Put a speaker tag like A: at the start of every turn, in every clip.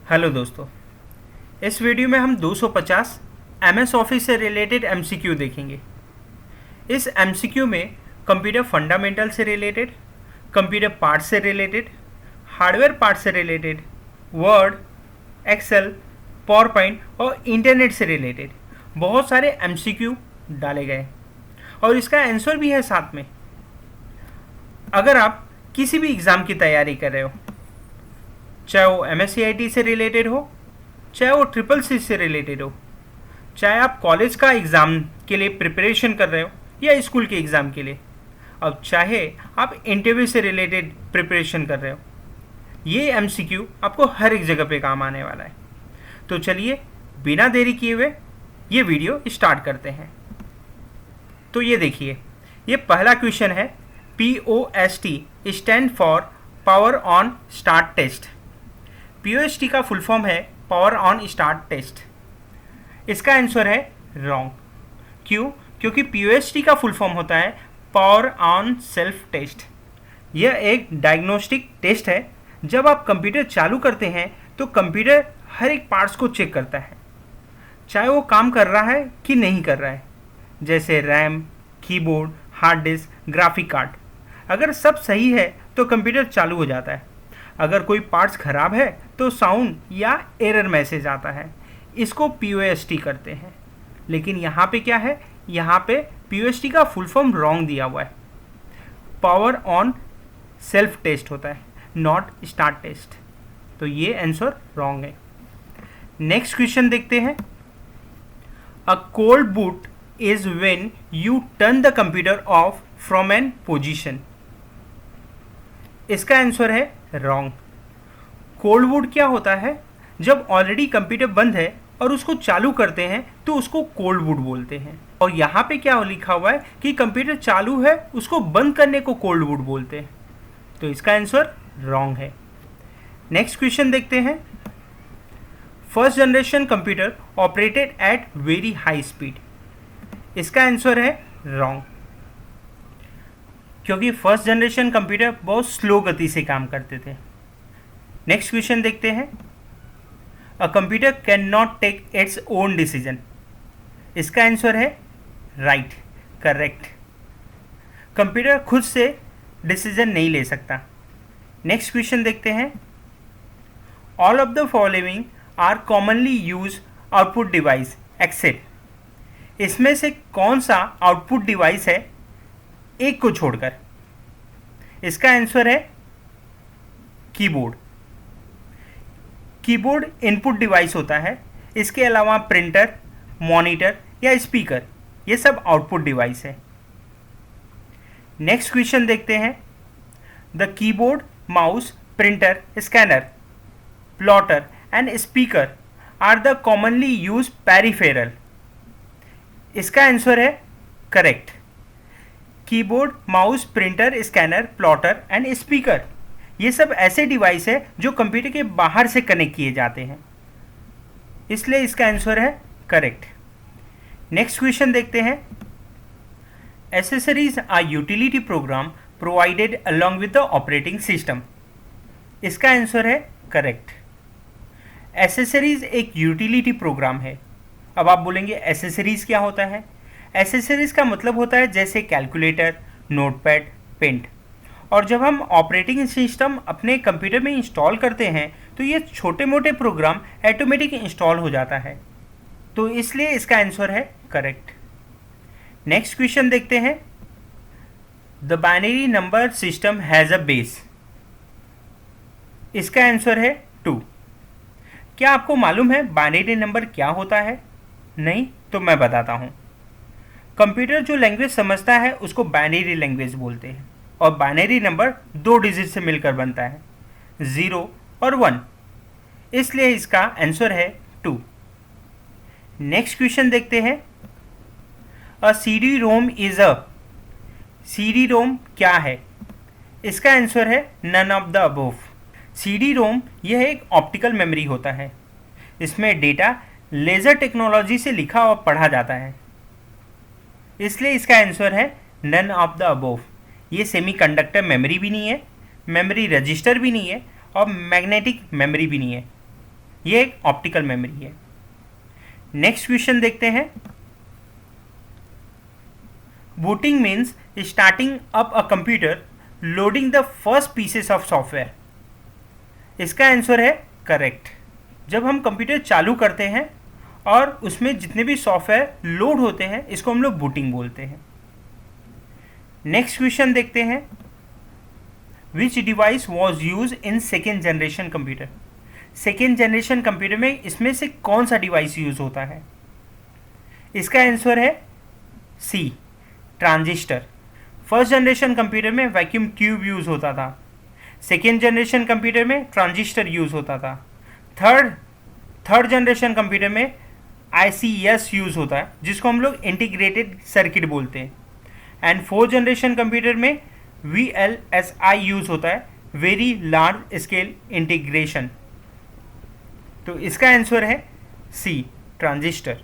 A: Hello दोस्तों, इस video में हम 250 एमएस ऑफिस से रिलेटेड एमसीक्यू देखेंगे। इस एमसीक्यू में कंप्यूटर फंडामेंटल से रिलेटेड, कंप्यूटर पार्ट्स से रिलेटेड, हार्डवेयर पार्ट्स से related, Word, Excel, PowerPoint और इंटरनेट से रिलेटेड बहुत सारे एमसीक्यू डाले गए और इसका आंसर भी है साथ में। अगर आप किसी भी एग्ज़ाम की तैयारी कर रहे हो, चाहे वो MSCIT से रिलेटेड हो, चाहे वो CCC से रिलेटेड हो, चाहे आप कॉलेज का एग्ज़ाम के लिए प्रिपरेशन कर रहे हो या स्कूल के एग्ज़ाम के लिए, अब चाहे आप इंटरव्यू से रिलेटेड प्रिपरेशन कर रहे हो, ये MCQ आपको हर एक जगह पे काम आने वाला है। तो चलिए बिना देरी किए हुए ये वीडियो स्टार्ट करते हैं। तो ये देखिए, ये पहला क्वेश्चन है। POST stand for power on start test. POST का फुल फॉर्म है पावर ऑन स्टार्ट टेस्ट। इसका आंसर है रॉन्ग। क्यों? क्योंकि POST का फुल फॉर्म होता है पावर ऑन सेल्फ टेस्ट। यह एक डायग्नोस्टिक टेस्ट है। जब आप कंप्यूटर चालू करते हैं तो कंप्यूटर हर एक पार्ट्स को चेक करता है, चाहे वो काम कर रहा है कि नहीं कर रहा है, जैसे RAM, keyboard, hard disk, graphic card. अगर सब सही है तो कंप्यूटर चालू हो जाता है। अगर कोई पार्ट्स ख़राब है तो साउंड या एरर मैसेज आता है। इसको POST करते हैं। लेकिन यहाँ पे क्या है? यहाँ पे POST का फुल फॉर्म रॉन्ग दिया हुआ है। पावर ऑन सेल्फ टेस्ट होता है, नॉट स्टार्ट टेस्ट। तो ये आंसर रॉन्ग है। नेक्स्ट क्वेश्चन देखते हैं। A cold boot is when you turn the computer off from an position. इसका आंसर है रॉन्ग। कोल्ड बूट क्या होता है? जब ऑलरेडी कंप्यूटर बंद है और उसको चालू करते हैं तो उसको कोल्ड बूट बोलते हैं। और यहाँ पे क्या लिखा हुआ है कि कंप्यूटर चालू है, उसको बंद करने को कोल्ड बूट बोलते हैं। तो इसका आंसर रॉन्ग है। नेक्स्ट क्वेश्चन देखते हैं। First generation computer operated at very high speed. इसका आंसर है रॉन्ग, क्योंकि फर्स्ट जनरेशन कंप्यूटर बहुत स्लो गति से काम करते थे। नेक्स्ट क्वेश्चन देखते हैं। A computer can not take its own decision. इसका आंसर है राइट, करेक्ट। कंप्यूटर खुद से डिसीजन नहीं ले सकता। नेक्स्ट क्वेश्चन देखते हैं। All of the following are commonly use output device except. इसमें से कौन सा आउटपुट डिवाइस है एक को छोड़कर? इसका आंसर है कीबोर्ड। कीबोर्ड इनपुट डिवाइस होता है। इसके अलावा प्रिंटर, मॉनिटर या स्पीकर, ये सब आउटपुट डिवाइस है। नेक्स्ट क्वेश्चन देखते हैं। The keyboard, mouse, printer, scanner, plotter and speaker are the commonly use peripheral. इसका आंसर है correct. Keyboard, mouse, printer, scanner, plotter and speaker, ये सब ऐसे डिवाइस है जो कंप्यूटर के बाहर से कनेक्ट किए जाते हैं, इसलिए इसका आंसर है करेक्ट। नेक्स्ट क्वेश्चन देखते हैं। Accessories are utility program provided along with the operating system. इसका आंसर है करेक्ट। एसेसरीज एक यूटिलिटी प्रोग्राम है। अब आप बोलेंगे एसेसरीज क्या होता है? एसेसरीज का मतलब होता है जैसे कैलकुलेटर, नोटपैड, पेंट। और जब हम ऑपरेटिंग सिस्टम अपने कंप्यूटर में इंस्टॉल करते हैं तो ये छोटे मोटे प्रोग्राम ऑटोमेटिक इंस्टॉल हो जाता है, तो इसलिए इसका आंसर है करेक्ट। नेक्स्ट क्वेश्चन देखते हैं। The binary number system has a base. इसका आंसर है 2। क्या आपको मालूम है बाइनरी नंबर क्या होता है? नहीं? तो मैं बताता हूँ। कंप्यूटर जो लैंग्वेज समझता है उसको बाइनरी लैंग्वेज बोलते हैं, और बाइनरी नंबर 2 डिजिट से मिलकर बनता है, 0 और 1, इसलिए इसका आंसर है 2। नेक्स्ट क्वेश्चन देखते हैं। अ CD-ROM इज अ। CD-ROM क्या है? इसका आंसर है none of the above. CD-ROM यह एक ऑप्टिकल मेमोरी होता है। इसमें डेटा लेज़र टेक्नोलॉजी से लिखा और पढ़ा जाता है, इसलिए इसका आंसर है नन ऑफ द अबोव। ये सेमीकंडक्टर मेमोरी भी नहीं है, मेमोरी रजिस्टर भी नहीं है और मैग्नेटिक मेमोरी भी नहीं है। ये एक ऑप्टिकल मेमोरी है। नेक्स्ट क्वेश्चन देखते हैं। Booting means starting up a computer, loading the first pieces of software. इसका आंसर है करेक्ट। जब हम कंप्यूटर चालू करते हैं और उसमें जितने भी सॉफ्टवेयर लोड होते हैं, इसको हम लोग बूटिंग बोलते हैं। नेक्स्ट क्वेश्चन देखते हैं। विच device was use in second generation computer. Second generation computer में इसमें से कौन सा डिवाइस यूज होता है? इसका आंसर है सी, ट्रांजिस्टर। फर्स्ट जनरेशन कंप्यूटर में वैक्यूम ट्यूब यूज होता था। सेकेंड जनरेशन कंप्यूटर में ट्रांजिस्टर यूज होता था। थर्ड जनरेशन कंप्यूटर में ICS यूज होता है, जिसको हम लोग इंटीग्रेटेड सर्किट बोलते हैं। एंड फोर्थ जनरेशन कंप्यूटर में VLSI यूज होता है, वेरी लार्ज स्केल इंटीग्रेशन। तो इसका आंसर है सी, ट्रांजिस्टर।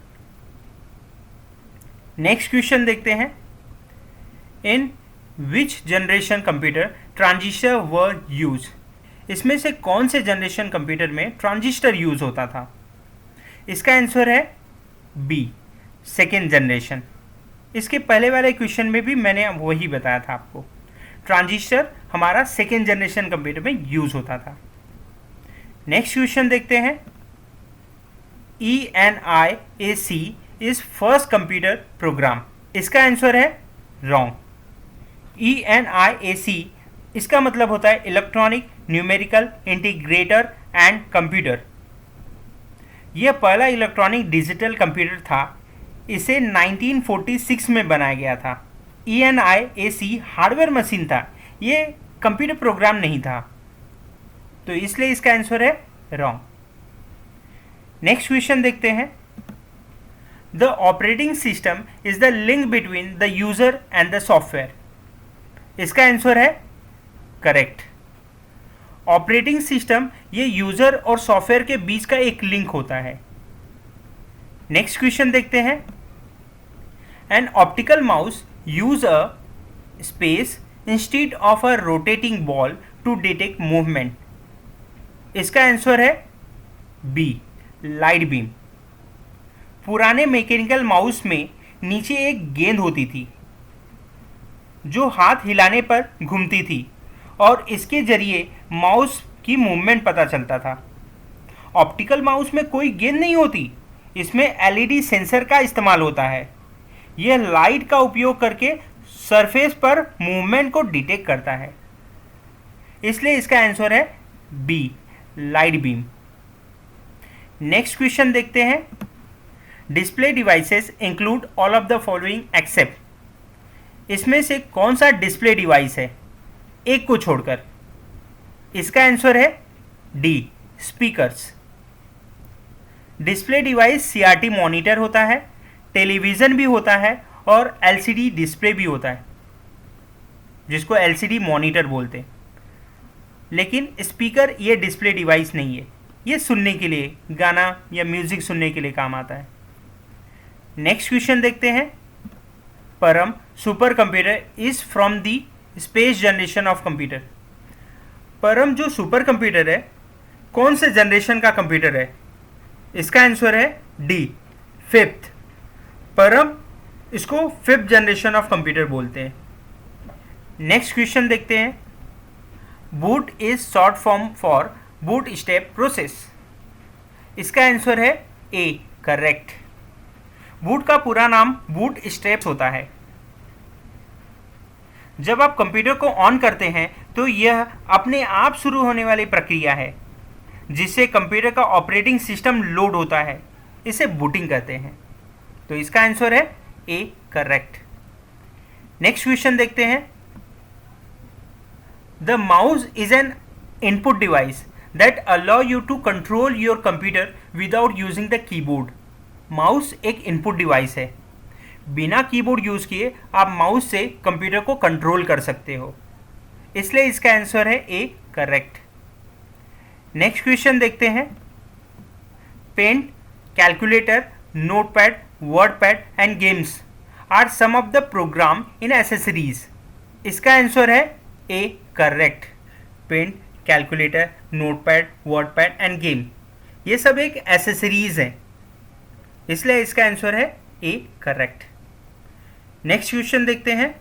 A: नेक्स्ट क्वेश्चन देखते हैं। In which generation computer transistor were use. इसमें से कौन से जनरेशन कंप्यूटर में ट्रांजिस्टर यूज होता था? इसका आंसर है बी, सेकेंड जनरेशन। इसके पहले वाले क्वेश्चन में भी मैंने वही बताया था आपको, ट्रांजिस्टर हमारा सेकेंड जनरेशन कंप्यूटर में यूज होता था। नेक्स्ट क्वेश्चन देखते हैं। ENIAC is first computer program. इसका आंसर है रॉन्ग। ENIAC इसका मतलब होता है electronic numerical integrator and computer. यह पहला इलेक्ट्रॉनिक डिजिटल कंप्यूटर था। इसे 1946 में बनाया गया था। ENIAC हार्डवेयर मशीन था, ये कंप्यूटर प्रोग्राम नहीं था, तो इसलिए इसका आंसर है रॉन्ग। नेक्स्ट क्वेश्चन देखते हैं। The operating system is the link between the user and the software. इसका आंसर है करेक्ट। ऑपरेटिंग सिस्टम ये यूजर और सॉफ्टवेयर के बीच का एक लिंक होता है। नेक्स्ट क्वेश्चन देखते हैं। An optical mouse use a space instead of a rotating ball to detect movement. इसका आंसर है बी, लाइट बीम। पुराने मैकेनिकल माउस में नीचे एक गेंद होती थी जो हाथ हिलाने पर घूमती थी और इसके जरिए माउस की मूवमेंट पता चलता था। ऑप्टिकल माउस में कोई गेंद नहीं होती, इसमें LED सेंसर का इस्तेमाल होता है। यह लाइट का उपयोग करके सरफेस पर मूवमेंट को डिटेक्ट करता है, इसलिए इसका आंसर है B, light beam. Next question देखते हैं। Display devices include all of the following except. इसमें से कौन सा डिस्प्ले डिवाइस है एक को छोड़कर? इसका आंसर है D, speakers. Display device CRT monitor होता है, टेलीविज़न भी होता है और LCD डिस्प्ले भी होता है, जिसको LCD मॉनिटर बोलते हैं। लेकिन स्पीकर ये डिस्प्ले डिवाइस नहीं है, ये सुनने के लिए, गाना या म्यूज़िक सुनने के लिए काम आता है। नेक्स्ट क्वेश्चन देखते हैं। परम super computer is from the space generation of computer. परम जो सुपर कंप्यूटर है, कौन से जनरेशन का कंप्यूटर है? इसका आंसर है डी, फिफ्थ। परम इसको फिफ्थ जनरेशन ऑफ कंप्यूटर बोलते हैं। नेक्स्ट क्वेश्चन देखते हैं। Boot is short form for boot step process. इसका आंसर है ए, करेक्ट। बूट का पूरा नाम बूट स्ट्रैप्स होता है। जब आप कंप्यूटर को ऑन करते हैं तो यह अपने आप शुरू होने वाली प्रक्रिया है जिससे कंप्यूटर का ऑपरेटिंग सिस्टम लोड होता है, इसे बूटिंग कहते हैं। तो इसका आंसर है ए, करेक्ट। नेक्स्ट क्वेश्चन देखते हैं। The mouse is an input device that allow you to control your computer without using the keyboard. Mouse एक इनपुट डिवाइस है, बिना कीबोर्ड यूज किए आप माउस से कंप्यूटर को कंट्रोल कर सकते हो, इसलिए इसका आंसर है ए, करेक्ट। नेक्स्ट क्वेश्चन देखते हैं। Paint, calculator, Notepad, WordPad and games are some of the program in accessories. इसका आंसर है A, correct. Paint, calculator, Notepad, WordPad and game ये सब एक एसेसरीज है, इसलिए इसका आंसर है ए करेक्ट। नेक्स्ट क्वेश्चन देखते हैं।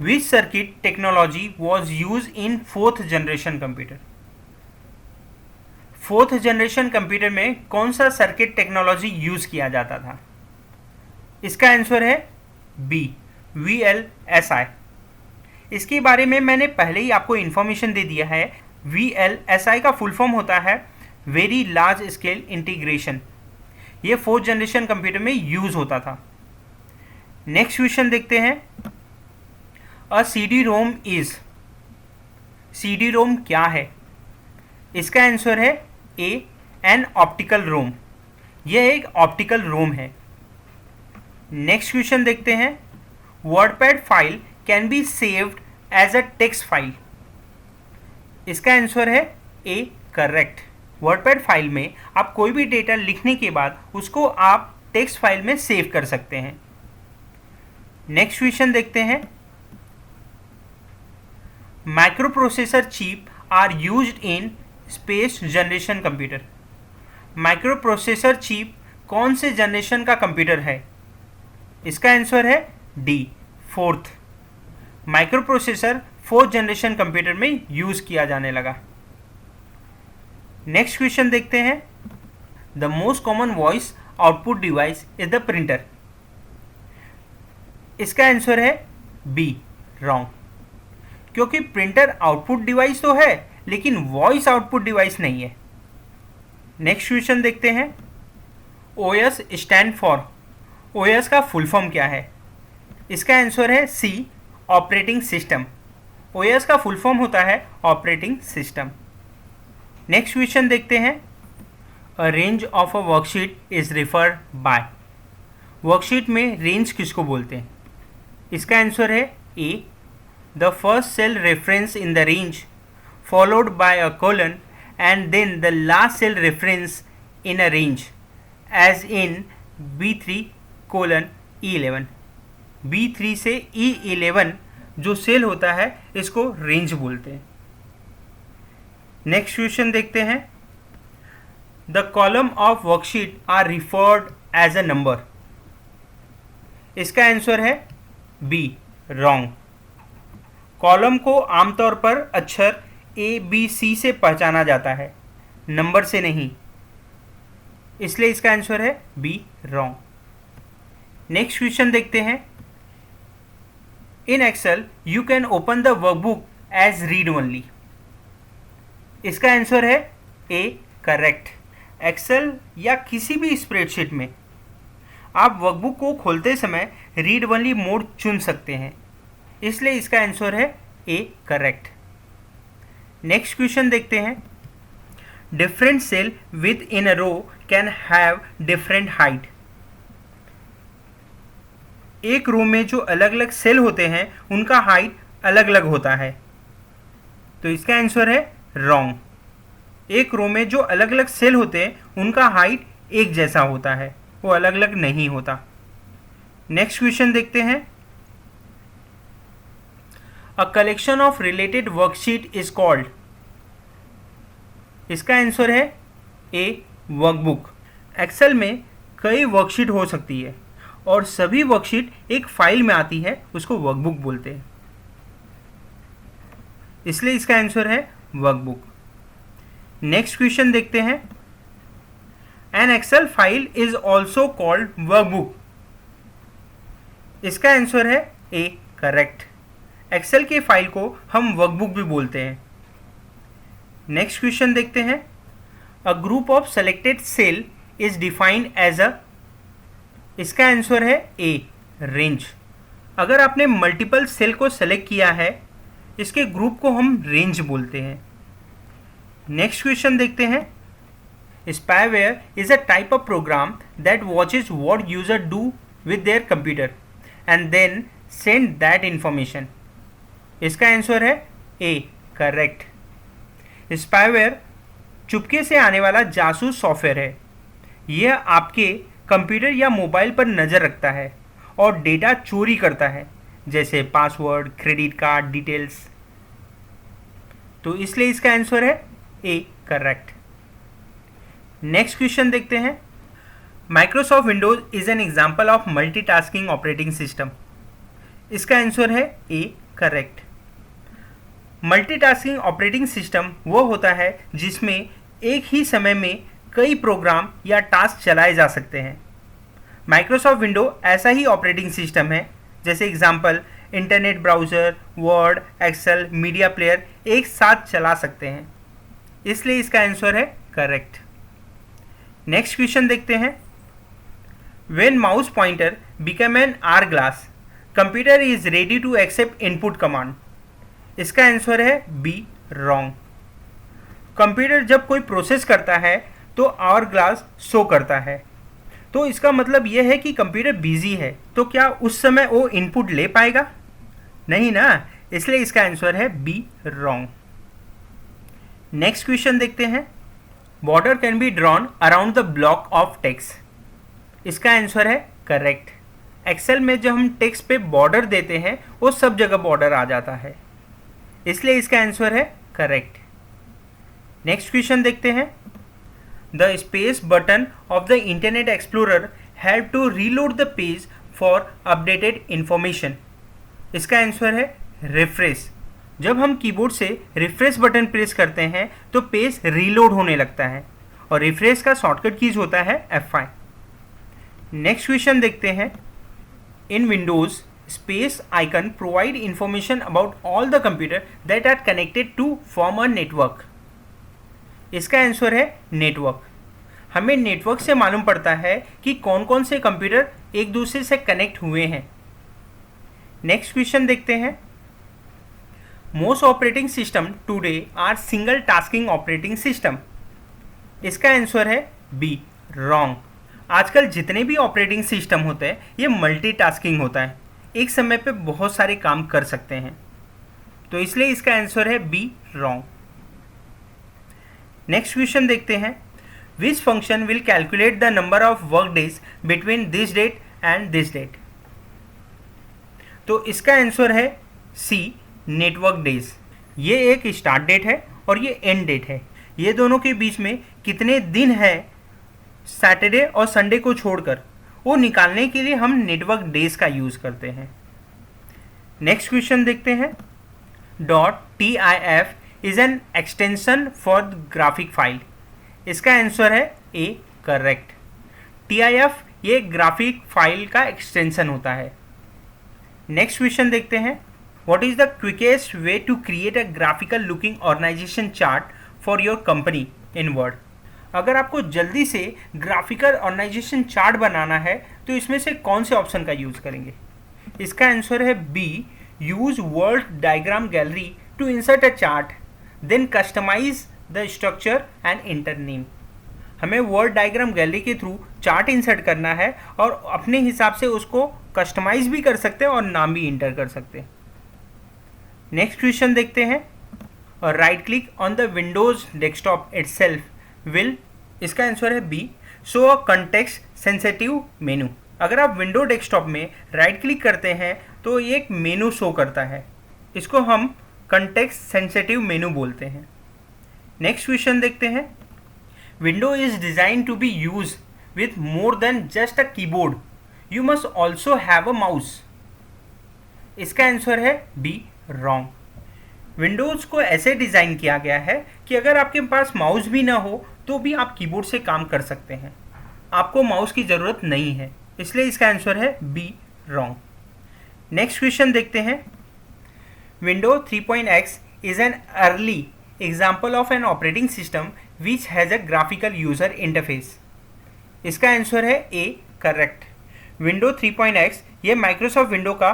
A: विच circuit technology was use in 4th generation computer? 4th generation computer में कौन सा सर्किट टेक्नोलॉजी यूज किया जाता था? इसका आंसर है बी, VLSI। इसके बारे में मैंने पहले ही आपको इन्फॉर्मेशन दे दिया है। VLSI का फुल फॉर्म होता है वेरी लार्ज स्केल इंटीग्रेशन। ये 4th जनरेशन कंप्यूटर में यूज होता था। नेक्स्ट क्वेश्चन देखते हैं। अ CD-ROM इज, CD-ROM क्या है? इसका आंसर है ए, एन ऑप्टिकल रोम। यह एक ऑप्टिकल रोम है। नेक्स्ट क्वेश्चन देखते हैं। WordPad file can be saved as a text file. इसका आंसर है ए करेक्ट। वर्डपैड फाइल में आप कोई भी डेटा लिखने के बाद उसको आप टेक्स्ट फाइल में सेव कर सकते हैं। नेक्स्ट क्वेश्चन देखते हैं। Microprocessor chip are used in space generation computer. Microprocessor chip कौन से जनरेशन का कंप्यूटर है? इसका आंसर है D, 4th। Microprocessor 4th generation computer में यूज किया जाने लगा। नेक्स्ट क्वेश्चन देखते हैं। The most common voice output device is the printer. इसका आंसर है बी, रॉन्ग, क्योंकि प्रिंटर आउटपुट डिवाइस तो है लेकिन वॉइस आउटपुट डिवाइस नहीं है। नेक्स्ट क्वेश्चन देखते हैं। OS स्टैंड फॉर, OS का फुल फॉर्म क्या है? इसका आंसर है सी, ऑपरेटिंग सिस्टम। OS का फुल फॉर्म होता है ऑपरेटिंग सिस्टम। नेक्स्ट क्वेश्चन देखते हैं। A range of a worksheet is referred by. Worksheet में रेंज किसको बोलते हैं? इसका आंसर है A, the first cell reference in the range followed by a colon and then the last cell reference in a range, as in B3 colon E11। B3 से E11 जो cell होता है इसको रेंज बोलते हैं। Next question देखते हैं। The column of worksheet are referred as a number. इसका आंसर है बी, रॉन्ग। कॉलम को आमतौर पर अक्षर ABC से पहचाना जाता है, नंबर से नहीं, इसलिए इसका आंसर है बी, रॉन्ग। नेक्स्ट क्वेश्चन देखते हैं। In Excel you can open the workbook as read only. इसका आंसर है ए करेक्ट। एक्सेल या किसी भी स्प्रेडशीट में आप वर्कबुक को खोलते समय रीड ओनली मोड चुन सकते हैं, इसलिए इसका आंसर है ए करेक्ट। नेक्स्ट क्वेश्चन देखते हैं। Different cell within a row can have different height. एक रो में जो अलग अलग सेल होते हैं उनका हाइट अलग अलग होता है, तो इसका आंसर है रॉन्ग। एक रो में जो अलग अलग सेल होते हैं उनका हाइट एक जैसा होता है, वो अलग अलग नहीं होता। नेक्स्ट क्वेश्चन देखते हैं। A collection of related worksheet is called। इसका आंसर है ए, वर्कबुक। एक्सेल में कई वर्कशीट हो सकती है और सभी वर्कशीट एक फाइल में आती है, उसको वर्कबुक बोलते हैं, इसलिए इसका आंसर है वर्कबुक। नेक्स्ट क्वेश्चन देखते हैं। An Excel file is also called workbook. इसका आंसर है ए करेक्ट। एक्सेल के फाइल को हम वर्कबुक भी बोलते हैं। नेक्स्ट क्वेश्चन देखते हैं। A group of selected cell is defined as a. इसका आंसर है ए, रेंज। अगर आपने मल्टीपल सेल को सेलेक्ट किया है, इसके ग्रुप को हम रेंज बोलते हैं। नेक्स्ट क्वेश्चन देखते हैं। Spyware is a type of program that watches what user do with their computer and then send that information. इसका आंसर है ए, करेक्ट। स्पाईवेयर चुपके से आने वाला जासूस सॉफ्टवेयर है। यह आपके कंप्यूटर या मोबाइल पर नज़र रखता है और डेटा चोरी करता है, जैसे पासवर्ड, क्रेडिट कार्ड डिटेल्स। तो इसलिए इसका आंसर है ए, करेक्ट। नेक्स्ट क्वेश्चन देखते हैं, Microsoft Windows is an example of multitasking operating system. इसका आंसर है A, correct. Multitasking operating system वो होता है जिसमें एक ही समय में कई प्रोग्राम या टास्क चलाए जा सकते हैं। माइक्रोसॉफ्ट विंडो ऐसा ही ऑपरेटिंग सिस्टम है, जैसे example internet browser, Word, Excel, media player एक साथ चला सकते हैं, इसलिए इसका आंसर है करेक्ट। नेक्स्ट क्वेश्चन देखते हैं, when mouse pointer become an hourglass computer is ready to accept input command. इसका आंसर है बी, रॉन्ग। कंप्यूटर जब कोई प्रोसेस करता है तो आवर ग्लास शो करता है, तो इसका मतलब यह है कि कंप्यूटर बिजी है, तो क्या उस समय वो इनपुट ले पाएगा? नहीं ना, इसलिए इसका आंसर है बी, रॉन्ग। नेक्स्ट क्वेश्चन देखते हैं, border can be drawn around the block of text. इसका आंसर है करेक्ट। एक्सेल में जब हम टेक्स्ट पे बॉर्डर देते हैं वो सब जगह बॉर्डर आ जाता है, इसलिए इसका आंसर है करेक्ट। नेक्स्ट क्वेश्चन देखते हैं, the space button of the Internet Explorer help to reload the page for updated information. इसका आंसर है रिफ्रेश। जब हम कीबोर्ड से रिफ्रेश बटन प्रेस करते हैं तो पेज रीलोड होने लगता है, और रिफ्रेश का शॉर्टकट कीज होता है F5। नेक्स्ट क्वेश्चन देखते हैं, in Windows space icon provide information about all the computer that are connected to form a network. इसका आंसर है नेटवर्क। हमें नेटवर्क से मालूम पड़ता है कि कौन कौन से कंप्यूटर एक दूसरे से कनेक्ट हुए हैं। नेक्स्ट क्वेश्चन देखते हैं, most operating system today are single tasking operating system. इसका आंसर है बी, रॉन्ग। आजकल जितने भी ऑपरेटिंग सिस्टम होते हैं ये मल्टीटास्किंग होता है, एक समय पे बहुत सारे काम कर सकते हैं, तो इसलिए इसका आंसर है बी, रॉन्ग। नेक्स्ट क्वेश्चन देखते हैं, which function will calculate the number of work days between this date and this date. तो इसका आंसर है सी, नेटवर्क डेज। ये एक स्टार्ट डेट है और ये एंड डेट है, ये दोनों के बीच में कितने दिन है सैटरडे और संडे को छोड़कर, वो निकालने के लिए हम नेटवर्क डेज का यूज़ करते हैं। नेक्स्ट क्वेश्चन देखते हैं, .tif is an extension for graphic file. इसका आंसर है ए, करेक्ट। tif ये ग्राफिक फाइल का एक्सटेंशन होता है। नेक्स्ट क्वेश्चन देखते हैं, what is the quickest way to create a graphical looking organization chart for your company in Word. अगर आपको जल्दी से ग्राफिकल ऑर्गेनाइजेशन चार्ट बनाना है तो इसमें से कौन से ऑप्शन का यूज़ करेंगे? इसका आंसर है B, use Word diagram gallery to insert a chart, then customize the structure and enter name. हमें वर्ड डायग्राम गैलरी के थ्रू चार्ट इंसर्ट करना है और अपने हिसाब से उसको कस्टमाइज भी कर सकते हैं और नाम भी इंटर कर सकते हैं। नेक्स्ट क्वेश्चन देखते हैं, और right click on the Windows desktop itself will. इसका आंसर है B, show a context sensitive menu. अगर आप विंडो डेस्कटॉप में राइट क्लिक करते हैं तो ये एक मेनू शो करता है, इसको हम कॉन्टेक्स्ट सेंसिटिव मेनू बोलते हैं। नेक्स्ट क्वेश्चन देखते हैं, window is design to be use with more than just a keyboard, you must also have a mouse. इसका आंसर है बी, रॉन्ग। विंडोज़ को ऐसे डिज़ाइन किया गया है कि अगर आपके पास माउस भी ना हो तो भी आप कीबोर्ड से काम कर सकते हैं, आपको माउस की ज़रूरत नहीं है, इसलिए इसका आंसर है बी, रॉन्ग। नेक्स्ट क्वेश्चन देखते हैं, window 3.x is an early example of N operating system which has a graphical user interface. इसका आंसर है ए, करेक्ट। विंडो 3.x ये माइक्रोसॉफ्ट विंडो का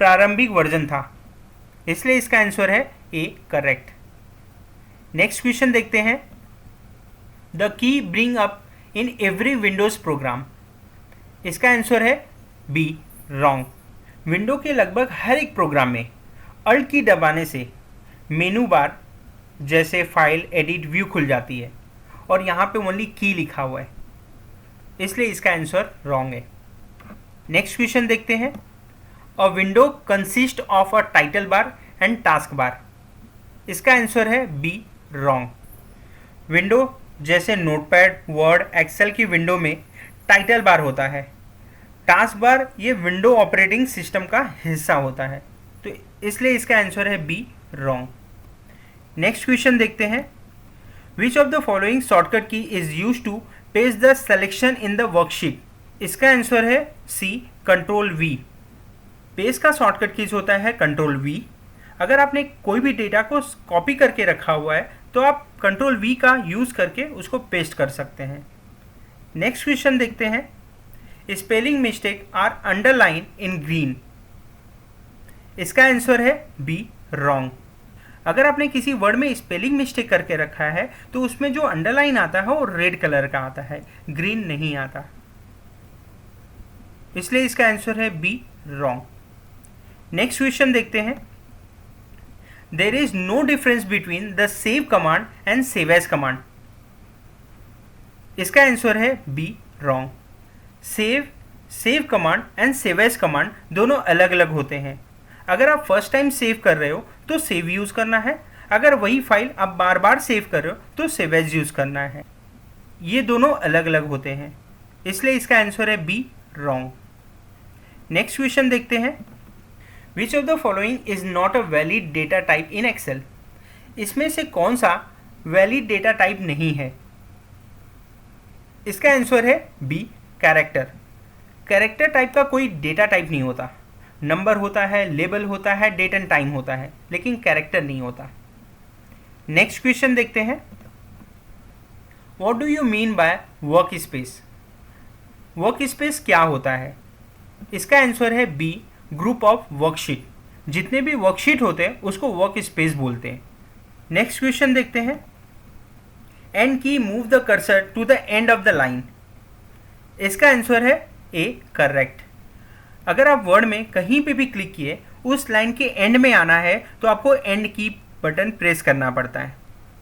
A: प्रारंभिक वर्जन था, इसलिए इसका आंसर है ए, करेक्ट। नेक्स्ट क्वेश्चन देखते हैं, the key bring up in every Windows program. इसका आंसर है बी, रॉन्ग। विंडो के लगभग हर एक प्रोग्राम में अल्ट की दबाने से मेनू बार जैसे फाइल, एडिट, व्यू खुल जाती है और यहाँ पे ओनली की लिखा हुआ है, इसलिए इसका आंसर रॉन्ग है। नेक्स्ट क्वेश्चन देखते हैं, अ window consist of a title bar and task bar. इसका आंसर है बी, रॉन्ग। विंडो जैसे नोटपैड, वर्ड, एक्सेल की विंडो में टाइटल बार होता है। टास्क बार ये विंडो ऑपरेटिंग सिस्टम का हिस्सा होता है, तो इसलिए इसका आंसर है बी, रॉन्ग। नेक्स्ट क्वेश्चन देखते हैं। Which of the following shortcut key is use to paste the selection in the worksheet? इसका आंसर है सी, कंट्रोल वी। पेस्ट का शॉर्टकट कीज होता है कंट्रोल वी। अगर आपने कोई भी डेटा को कॉपी करके रखा हुआ है तो आप कंट्रोल वी का यूज करके उसको पेस्ट कर सकते हैं। नेक्स्ट क्वेश्चन देखते हैं। Spelling mistake are underline in green. इसका आंसर है बी, रॉन्ग। अगर आपने किसी वर्ड में स्पेलिंग मिस्टेक करके रखा है तो उसमें जो अंडरलाइन आता है वो रेड कलर का आता है, ग्रीन नहीं आता, इसलिए इसका आंसर है बी, रॉन्ग। नेक्स्ट क्वेश्चन देखते हैं। There is no difference between the save command and save as command. इसका आंसर है B, wrong. Save command and save as command दोनों अलग अलग होते हैं। अगर आप फर्स्ट टाइम सेव कर रहे हो तो सेव यूज करना है, अगर वही फाइल आप बार बार सेव कर रहे हो तो सेव एज यूज करना है। ये दोनों अलग अलग होते हैं, इसलिए इसका आंसर है बी, रॉन्ग। नेक्स्ट क्वेश्चन देखते हैं। Which of the following is not a valid data type in Excel? इसमें से कौन सा वैलिड डेटा टाइप नहीं है? इसका आंसर है बी, कैरेक्टर। कैरेक्टर टाइप का कोई डेटा टाइप नहीं होता। नंबर होता है, लेबल होता है, डेट एंड टाइम होता है, लेकिन कैरेक्टर नहीं होता। नेक्स्ट क्वेश्चन देखते हैं। What do you mean by work space? Work space क्या होता है? इसका आंसर है बी, ग्रुप ऑफ वर्कशीट। जितने भी वर्कशीट होते हैं उसको वर्क स्पेस बोलते हैं। नेक्स्ट क्वेश्चन देखते हैं। End key move the cursor to the end of the line. इसका आंसर है ए, करेक्ट। अगर आप वर्ड में कहीं पे भी क्लिक किए, उस लाइन के एंड में आना है तो आपको एंड की बटन प्रेस करना पड़ता है,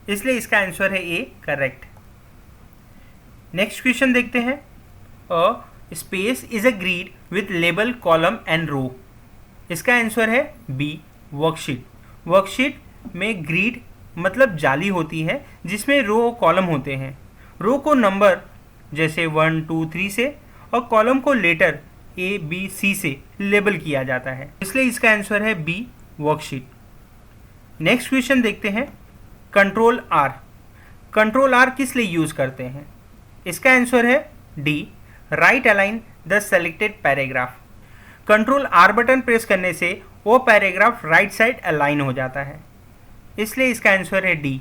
A: इसलिए इसका आंसर है ए, करेक्ट। नेक्स्ट क्वेश्चन देखते हैं। A space is a grid with label, column and row. इसका आंसर है बी, वर्कशीट। वर्कशीट में ग्रिड मतलब जाली होती है जिसमें रो कॉलम होते हैं। रो को नंबर जैसे 1, 2, 3 से और कॉलम को लेटर ए, बी, सी से लेबल किया जाता है, इसलिए इसका आंसर है बी, वर्कशीट। नेक्स्ट क्वेश्चन देखते हैं। Control are. कंट्रोल आर किस लिए यूज करते हैं? इसका आंसर है D, right align the selected paragraph. Control are button press करने से वो पैराग्राफ राइट साइड अलाइन हो जाता है, इसलिए इसका आंसर है डी।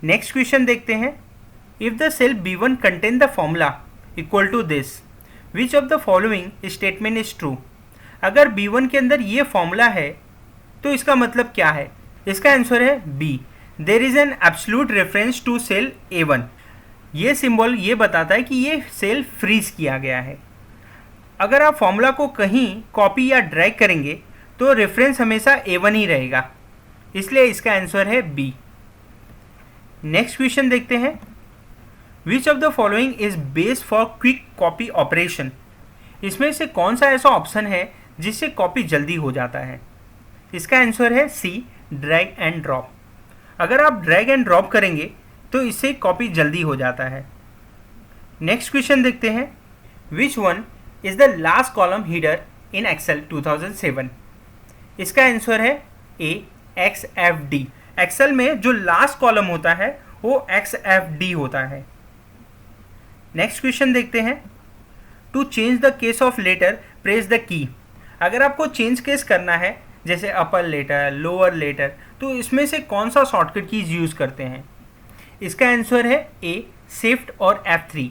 A: नेक्स्ट क्वेश्चन देखते हैं। If the cell B1 contain the formula equal to this, which of the following statement is true? अगर B1 के अंदर ये फॉर्मूला है तो इसका मतलब क्या है? इसका आंसर है B, there is an absolute reference to cell A1। ये सिंबल ये बताता है कि ये सेल फ्रीज किया गया है। अगर आप फॉर्मूला को कहीं कॉपी या ड्रैग करेंगे तो रेफरेंस हमेशा A1 ही रहेगा, इसलिए इसका आंसर है बी। नेक्स्ट क्वेश्चन देखते हैं। Which of the following is based for quick copy operation? इसमें से कौन सा ऐसा ऑप्शन है जिससे कॉपी जल्दी हो जाता है? इसका आंसर है सी, ड्रैग एंड ड्रॉप। अगर आप ड्रैग एंड ड्रॉप करेंगे तो इससे कॉपी जल्दी हो जाता है। नेक्स्ट क्वेश्चन देखते हैं। Which one is the last column header in Excel 2007? इसका आंसर है ए, XFD। एक्सेल में जो लास्ट कॉलम होता है वो XFD होता है। नेक्स्ट क्वेश्चन देखते हैं। To change the case of letter press the key. अगर आपको चेंज केस करना है जैसे अपर लेटर, लोअर लेटर, तो इसमें से कौन सा शॉर्टकट कीज यूज करते हैं? इसका आंसर है ए, शिफ्ट और F3।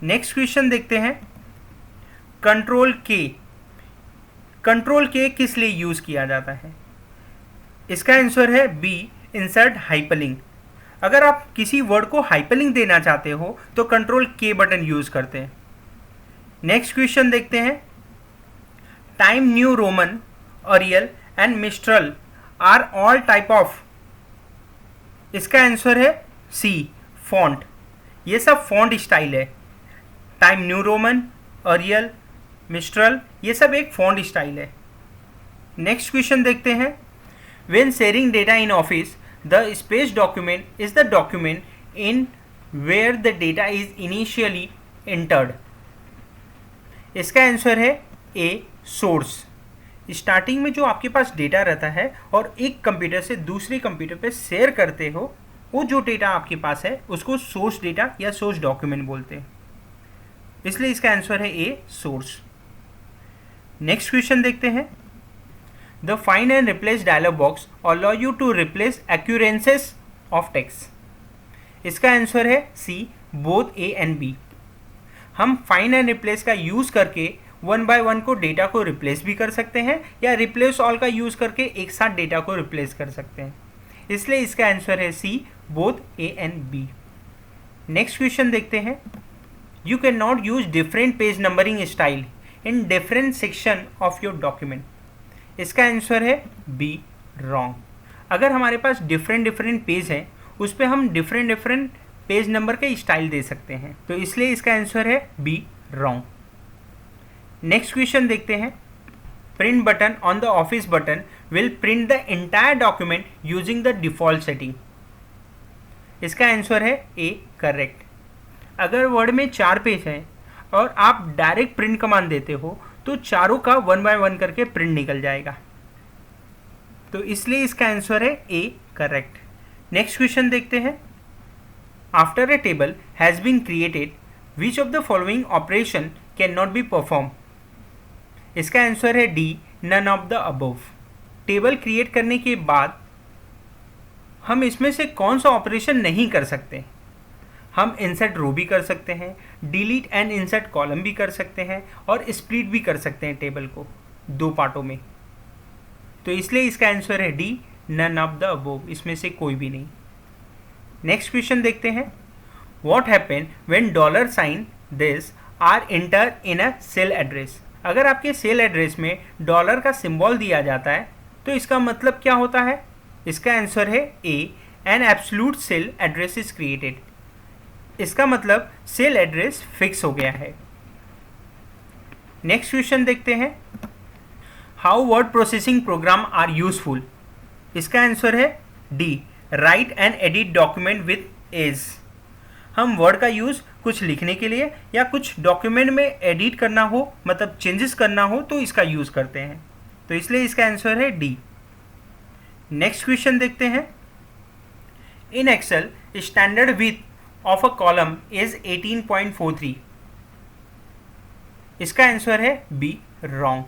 A: नेक्स्ट क्वेश्चन देखते हैं। कंट्रोल के। कंट्रोल के किस लिए यूज किया जाता है? इसका आंसर है बी, इंसर्ट हाइपरलिंक। अगर आप किसी वर्ड को हाइपरलिंक देना चाहते हो तो कंट्रोल के बटन यूज करते हैं। नेक्स्ट क्वेश्चन देखते हैं। Time New Roman, Arial and Mistral are all type of. इसका आंसर है सी, फॉन्ट। ये सब फॉन्ट स्टाइल है। Time New Roman, Arial, Mistral, ये सब एक फॉन्ट स्टाइल है। नेक्स्ट क्वेश्चन देखते हैं। When sharing data in Office the space document is the document in where the data is initially entered. इसका आंसर है ए, सोर्स। स्टार्टिंग में जो आपके पास डेटा रहता है और एक कंप्यूटर से दूसरे कंप्यूटर पे शेयर करते हो, वो जो डेटा आपके पास है उसको सोर्स डेटा या सोर्स डॉक्यूमेंट बोलते हैं। इसलिए इसका आंसर है ए, सोर्स। नेक्स्ट क्वेश्चन देखते हैं। The find and replace dialog box allow you to replace occurrences of text. इसका आंसर है C, both A and B. हम फाइंड एंड रिप्लेस का यूज करके वन बाय वन को data को replace भी कर सकते हैं या रिप्लेस ऑल का यूज करके एक साथ डेटा को रिप्लेस कर सकते हैं। इसलिए इसका आंसर है C, both A and B. Next question देखते हैं। You can not use different page numbering style in different section of your document. इसका आंसर है बी, रॉन्ग। अगर हमारे पास डिफरेंट पेज हैं उस पर हम डिफरेंट पेज नंबर के स्टाइल दे सकते हैं, तो इसलिए इसका आंसर है बी, रॉन्ग। नेक्स्ट क्वेश्चन देखते हैं। Print button on the office button will print the entire document using the default setting. इसका आंसर है ए, करेक्ट। अगर वर्ड में 4 पेज हैं और आप डायरेक्ट प्रिंट कमांड देते हो तो चारों का वन बाय वन करके प्रिंट निकल जाएगा, तो इसलिए इसका आंसर है ए, करेक्ट। नेक्स्ट क्वेश्चन देखते हैं। After a table has been created which of the following operation can not be perform. इसका आंसर है D, none of the above. Table create करने के बाद हम इसमें से कौन सा ऑपरेशन नहीं कर सकते। हम इंसर्ट रो भी कर सकते हैं, डिलीट एंड इंसर्ट कॉलम भी कर सकते हैं और स्प्लिट भी कर सकते हैं टेबल को 2 पार्टों में, तो इसलिए इसका आंसर है D, none of the above. इसमें से कोई भी नहीं। नेक्स्ट क्वेश्चन देखते हैं। What happen when dollar sign this are enter in a cell address. अगर आपके सेल एड्रेस में डॉलर का सिंबल दिया जाता है तो इसका मतलब क्या होता है। इसका आंसर है A, an absolute cell address is created. इसका मतलब सेल एड्रेस फिक्स हो गया है। नेक्स्ट क्वेश्चन देखते हैं। How word processing program are useful. इसका आंसर है D, write and edit document with ease. हम वर्ड का यूज़ कुछ लिखने के लिए या कुछ डॉक्यूमेंट में एडिट करना हो, मतलब चेंजेस करना हो, तो इसका यूज़ करते हैं, तो इसलिए इसका आंसर है डी। नेक्स्ट क्वेश्चन देखते हैं। In Excel standard width of a column is 18.43। इसका आंसर है बी, रॉन्ग,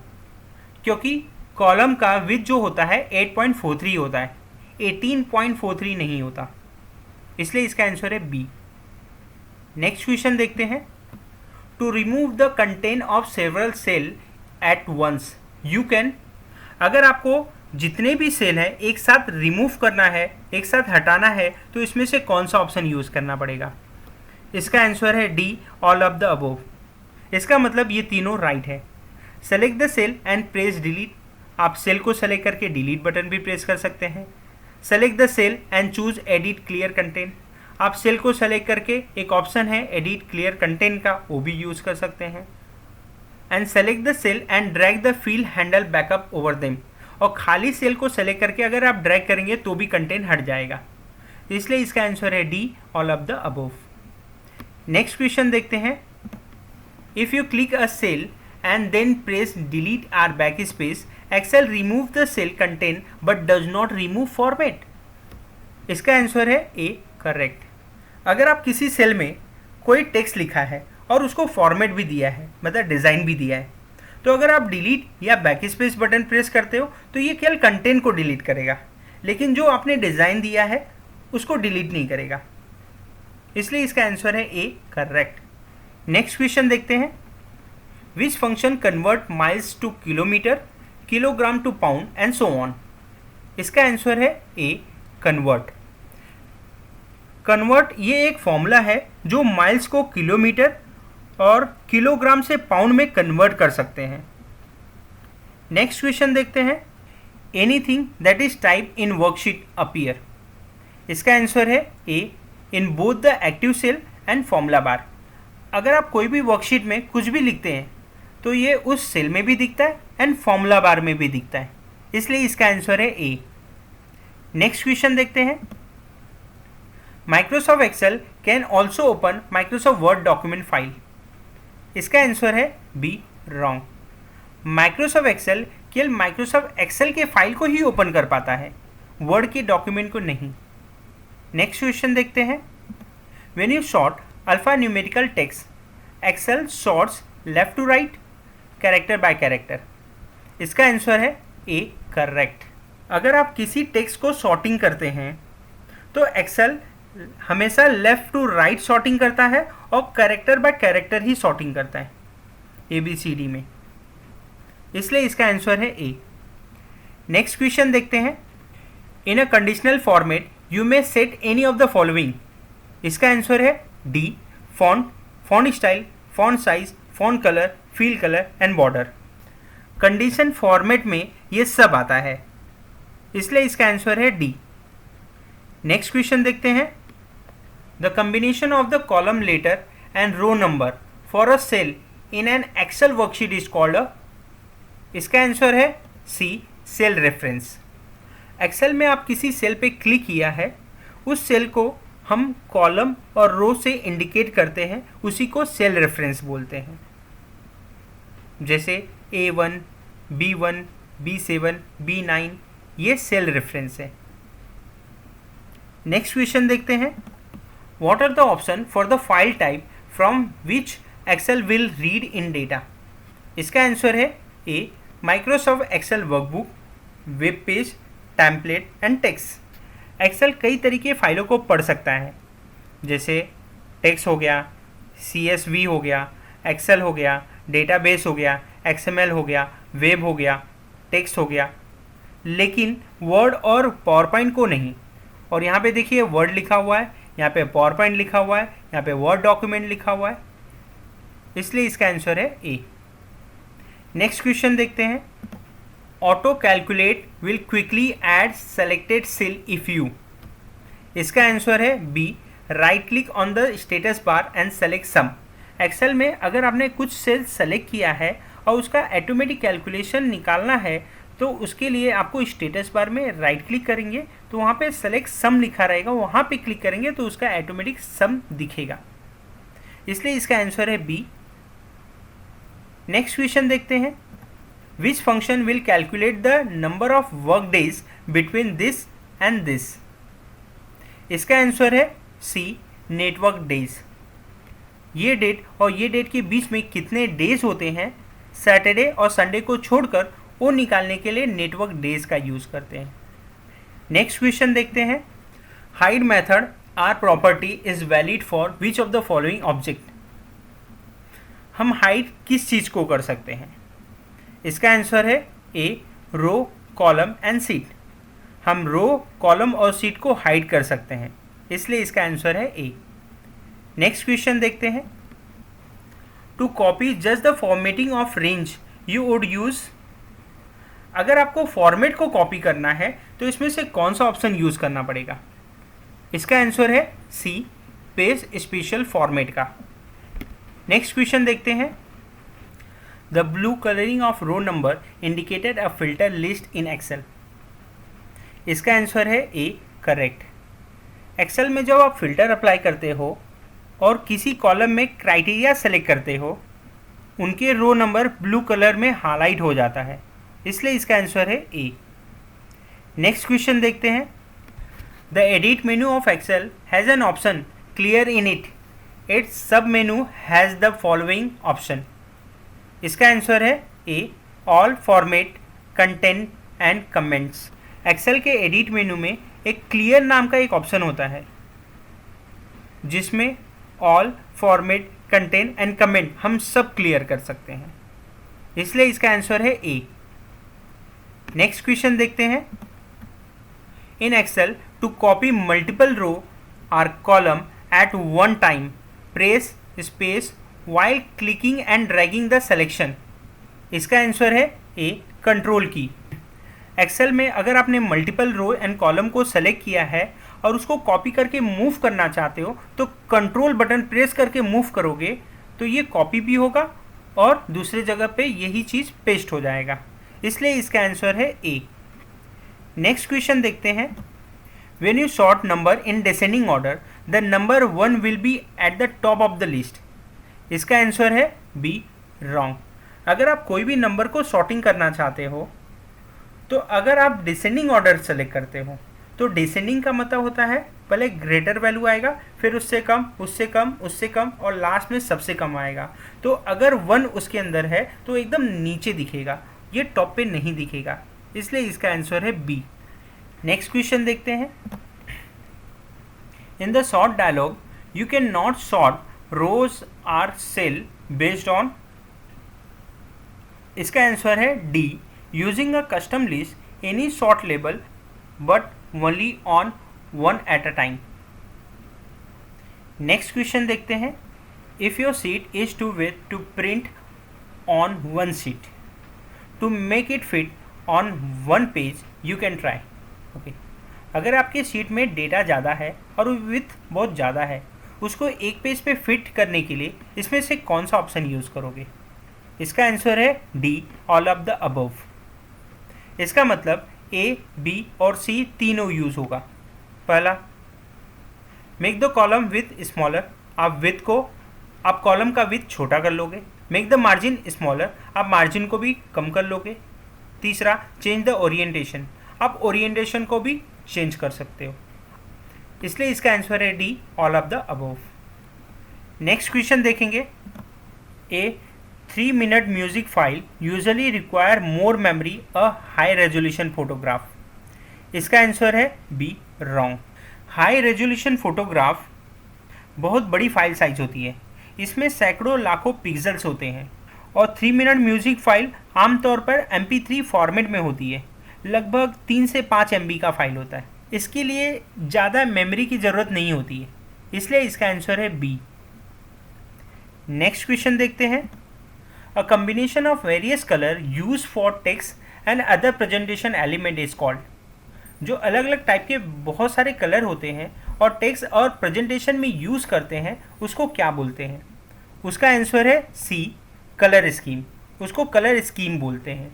A: क्योंकि कॉलम का विड्थ जो होता है 8.43 होता है, 18.43 नहीं होता, इसलिए इसका आंसर है बी। नेक्स्ट क्वेश्चन देखते हैं। To remove the content of several cell at once you can. अगर आपको जितने भी सेल हैं एक साथ रिमूव करना है, एक साथ हटाना है, तो इसमें से कौन सा ऑप्शन यूज़ करना पड़ेगा। इसका आंसर है D, all of the above. इसका मतलब ये तीनों राइट है। Select the cell and press delete. आप सेल को सेलेक्ट करके डिलीट बटन भी प्रेस कर सकते हैं। Select the cell and choose edit clear content. आप सेल को सेलेक्ट करके एक ऑप्शन है एडिट क्लियर कंटेंट का, वो भी यूज़ कर सकते हैं। And select the cell and drag the field handle back up over them. और खाली सेल को सेलेक्ट करके अगर आप ड्रैग करेंगे तो भी कंटेंट हट जाएगा, इसलिए इसका आंसर है D, all of the above. Next question देखते हैं। If you click a cell and then press delete or backspace, Excel remove the cell content but does not remove format. इसका answer है A, correct. अगर आप किसी cell में कोई text लिखा है और उसको फॉर्मेट भी दिया है, मतलब डिज़ाइन भी दिया है, तो अगर आप डिलीट या बैक स्पेस बटन प्रेस करते हो तो ये केवल कंटेंट को डिलीट करेगा, लेकिन जो आपने डिज़ाइन दिया है उसको डिलीट नहीं करेगा, इसलिए इसका आंसर है ए, करेक्ट। नेक्स्ट क्वेश्चन देखते हैं। Which function convert miles to kilometer, kilogram to pound and so on. इसका आंसर है ए, कन्वर्ट। कन्वर्ट ये एक फॉर्मूला है जो माइल्स को किलोमीटर और किलोग्राम से पाउंड में कन्वर्ट कर सकते हैं। नेक्स्ट क्वेश्चन देखते हैं। Anything that is type in worksheet appear. इसका आंसर है A, in both the active cell and formula bar. अगर आप कोई भी वर्कशीट में कुछ भी लिखते हैं तो ये उस सेल में भी दिखता है एंड फॉर्मूला बार में भी दिखता है, इसलिए इसका आंसर है ए। नेक्स्ट क्वेश्चन देखते हैं, Microsoft Excel can also open Microsoft Word document file. इसका आंसर है बी, रॉन्ग। माइक्रोसॉफ्ट एक्सेल केवल माइक्रोसॉफ्ट एक्सेल के फाइल को ही ओपन कर पाता है, वर्ड के डॉक्यूमेंट को नहीं। नेक्स्ट क्वेश्चन देखते हैं, when you sort alphanumerical text Excel sorts left to right, character by character. इसका आंसर है ए, करेक्ट। अगर आप किसी टेक्स्ट को सॉर्टिंग करते हैं तो एक्सेल हमेशा लेफ्ट टू राइट सॉर्टिंग करता है और character by character he sorting करता है ABCD में, इसलिए इसका आंसर है ए। नेक्स्ट क्वेश्चन देखते हैं, in a conditional format you may set any of the following. इसका आंसर है D, font, font style, font size, font colour, fill colour and border. Condition format में ये सब आता है, इसलिए इसका आंसर है डी। नेक्स्ट क्वेश्चन देखते हैं, the combination of the column letter and row number for a cell in an Excel worksheet is called a. इसका आंसर है सी, सेल रेफरेंस। एक्सेल में आप किसी सेल पे क्लिक किया है, उस सेल को हम कॉलम और रो से इंडिकेट करते हैं, उसी को सेल रेफरेंस बोलते हैं। जैसे A1, B1, B7, B9, ये सेल रेफरेंस है। नेक्स्ट क्वेश्चन देखते हैं, what are the option for the file type from which Excel will read in data. इसका आंसर है A, Microsoft Excel workbook, web page, template and text. Excel कई तरीके फाइलों को पढ़ सकता है, जैसे टेक्स्ट हो गया, CSV हो गया, एक्सेल हो गया, डेटाबेस हो गया, XML हो गया, वेब हो गया, टेक्स्ट हो गया, लेकिन वर्ड और पावरपॉइंट को नहीं। और यहाँ पे देखिए वर्ड लिखा हुआ है, यहाँ पे पावरपॉइंट लिखा हुआ है, यहाँ पे वर्ड डॉक्यूमेंट लिखा हुआ है, इसलिए इसका आंसर है ए। नेक्स्ट क्वेश्चन देखते हैं, auto calculate will quickly add selected cell if you. इसका आंसर है B, right click on the status bar and select sum. Excel में अगर आपने कुछ सेल सेलेक्ट किया है और उसका ऑटोमेटिक कैलकुलेशन निकालना है, तो उसके लिए आपको स्टेटस बार में राइट क्लिक करेंगे तो वहाँ पे सेलेक्ट सम लिखा रहेगा, वहाँ पे क्लिक करेंगे तो उसका ऑटोमेटिक सम दिखेगा, इसलिए इसका आंसर है बी। नेक्स्ट क्वेश्चन देखते हैं, which function will calculate the number of work days between this and this. इसका आंसर है सी, नेटवर्क डेज। ये डेट और ये डेट के बीच में कितने डेज होते हैं, सैटरडे और संडे को छोड़कर, वो निकालने के लिए नेटवर्क डेज का यूज़ करते हैं। नेक्स्ट क्वेश्चन देखते हैं, hide method or property is valid for which of the following object. हम हाइड किस चीज़ को कर सकते हैं। इसका आंसर है A, row, column and sheet. हम रो, कॉलम और सीट को हाइड कर सकते हैं, इसलिए इसका आंसर है ए। नेक्स्ट क्वेश्चन देखते हैं, to copy just the formatting of range you would use. अगर आपको फॉर्मेट को कॉपी करना है तो इसमें से कौन सा ऑप्शन यूज़ करना पड़ेगा। इसका आंसर है सी, पेज स्पेशल फॉर्मेट का। नेक्स्ट क्वेश्चन देखते हैं, the blue colouring of row number indicated a filter list in Excel. इसका आंसर है ए, करेक्ट। एक्सेल में जब आप फिल्टर अप्लाई करते हो और किसी कॉलम में क्राइटेरिया सेलेक्ट करते हो, उनके रो नंबर ब्लू कलर में हाईलाइट हो जाता है, इसलिए इसका आंसर है ए। नेक्स्ट क्वेश्चन देखते हैं, the edit menu of Excel has an option clear in it, it's submenu has the following option. इसका आंसर है A, all, format, content and comments. Excel के एडिट मेन्यू में एक clear नाम का एक ऑप्शन होता है, जिसमें all, format, content and comment हम सब क्लियर कर सकते हैं, इसलिए इसका आंसर है ए। नेक्स्ट क्वेश्चन देखते हैं, in Excel to copy multiple row or column at one time press space while clicking and dragging the selection। इसका आंसर है ए, कंट्रोल की। एक्सेल में अगर आपने मल्टीपल रो एंड कॉलम को select किया है और उसको कॉपी करके मूव करना चाहते हो तो कंट्रोल बटन प्रेस करके मूव करोगे तो ये कॉपी भी होगा और दूसरे जगह पे यही चीज़ पेस्ट हो जाएगा, इसलिए इसका आंसर है ए। नेक्स्ट क्वेश्चन देखते हैं, When you sort number in descending order, the number 1 will be at the top of the list. इसका आंसर है बी, रॉन्ग. अगर आप कोई भी नंबर को सॉर्टिंग करना चाहते हो तो अगर आप डिसेंडिंग ऑर्डर सेलेक्ट करते हो तो डिसेंडिंग का मतलब होता है पहले ग्रेटर वैल्यू आएगा, फिर उससे कम, उससे कम, उससे कम और लास्ट में सबसे कम आएगा. तो अगर 1 उसके अंदर है तो एकदम नीचे दिखेगा, ये टॉप पे नहीं दिखेगा, इसलिए इसका आंसर है बी. नेक्स्ट क्वेश्चन देखते हैं. In the sort dialog you can not sort rows or cell based on. इसका आंसर है D, using a custom list any sort label but only on one at a time. Next question देखते हैं. If your sheet is too with to print on one sheet to make it fit on one page you can try. Okay, अगर आपके seat में data ज़्यादा है और with बहुत ज़्यादा है, उसको एक पेज पे फिट करने के लिए इसमें से कौन सा ऑप्शन यूज़ करोगे. इसका आंसर है D, all of the above. इसका मतलब ए, बी और सी तीनों यूज़ होगा. पहला, make the column with smaller. आप विथ को, आप कॉलम का विथ छोटा कर लोगे. मेक द मार्जिन स्मॉलर, आप मार्जिन को भी कम कर लोगे. तीसरा, चेंज द ओरिएंटेशन, आप ओरिएंटेशन को भी चेंज कर सकते हो. इसलिए इसका आंसर है D, all of the above. Next question देखेंगे. A 3-minute music file usually require more memory a high resolution photograph. इसका आंसर है B, wrong. High resolution photograph बहुत बड़ी फाइल साइज होती है, इसमें सैकड़ों लाखों पिक्सल्स होते हैं और 3-minute म्यूजिक फाइल आमतौर पर MP3 फॉर्मेट में होती है. लगभग 3 से 5 MB का फाइल होता है. इसके लिए ज़्यादा मेमोरी की ज़रूरत नहीं होती है, इसलिए इसका आंसर है बी. नेक्स्ट क्वेश्चन देखते हैं. A combination of various color used for text and other presentation element is called. जो अलग अलग टाइप के बहुत सारे कलर होते हैं और टेक्स्ट और प्रेजेंटेशन में यूज़ करते हैं, उसको क्या बोलते हैं. उसका आंसर है सी, कलर स्कीम. उसको कलर स्कीम बोलते हैं.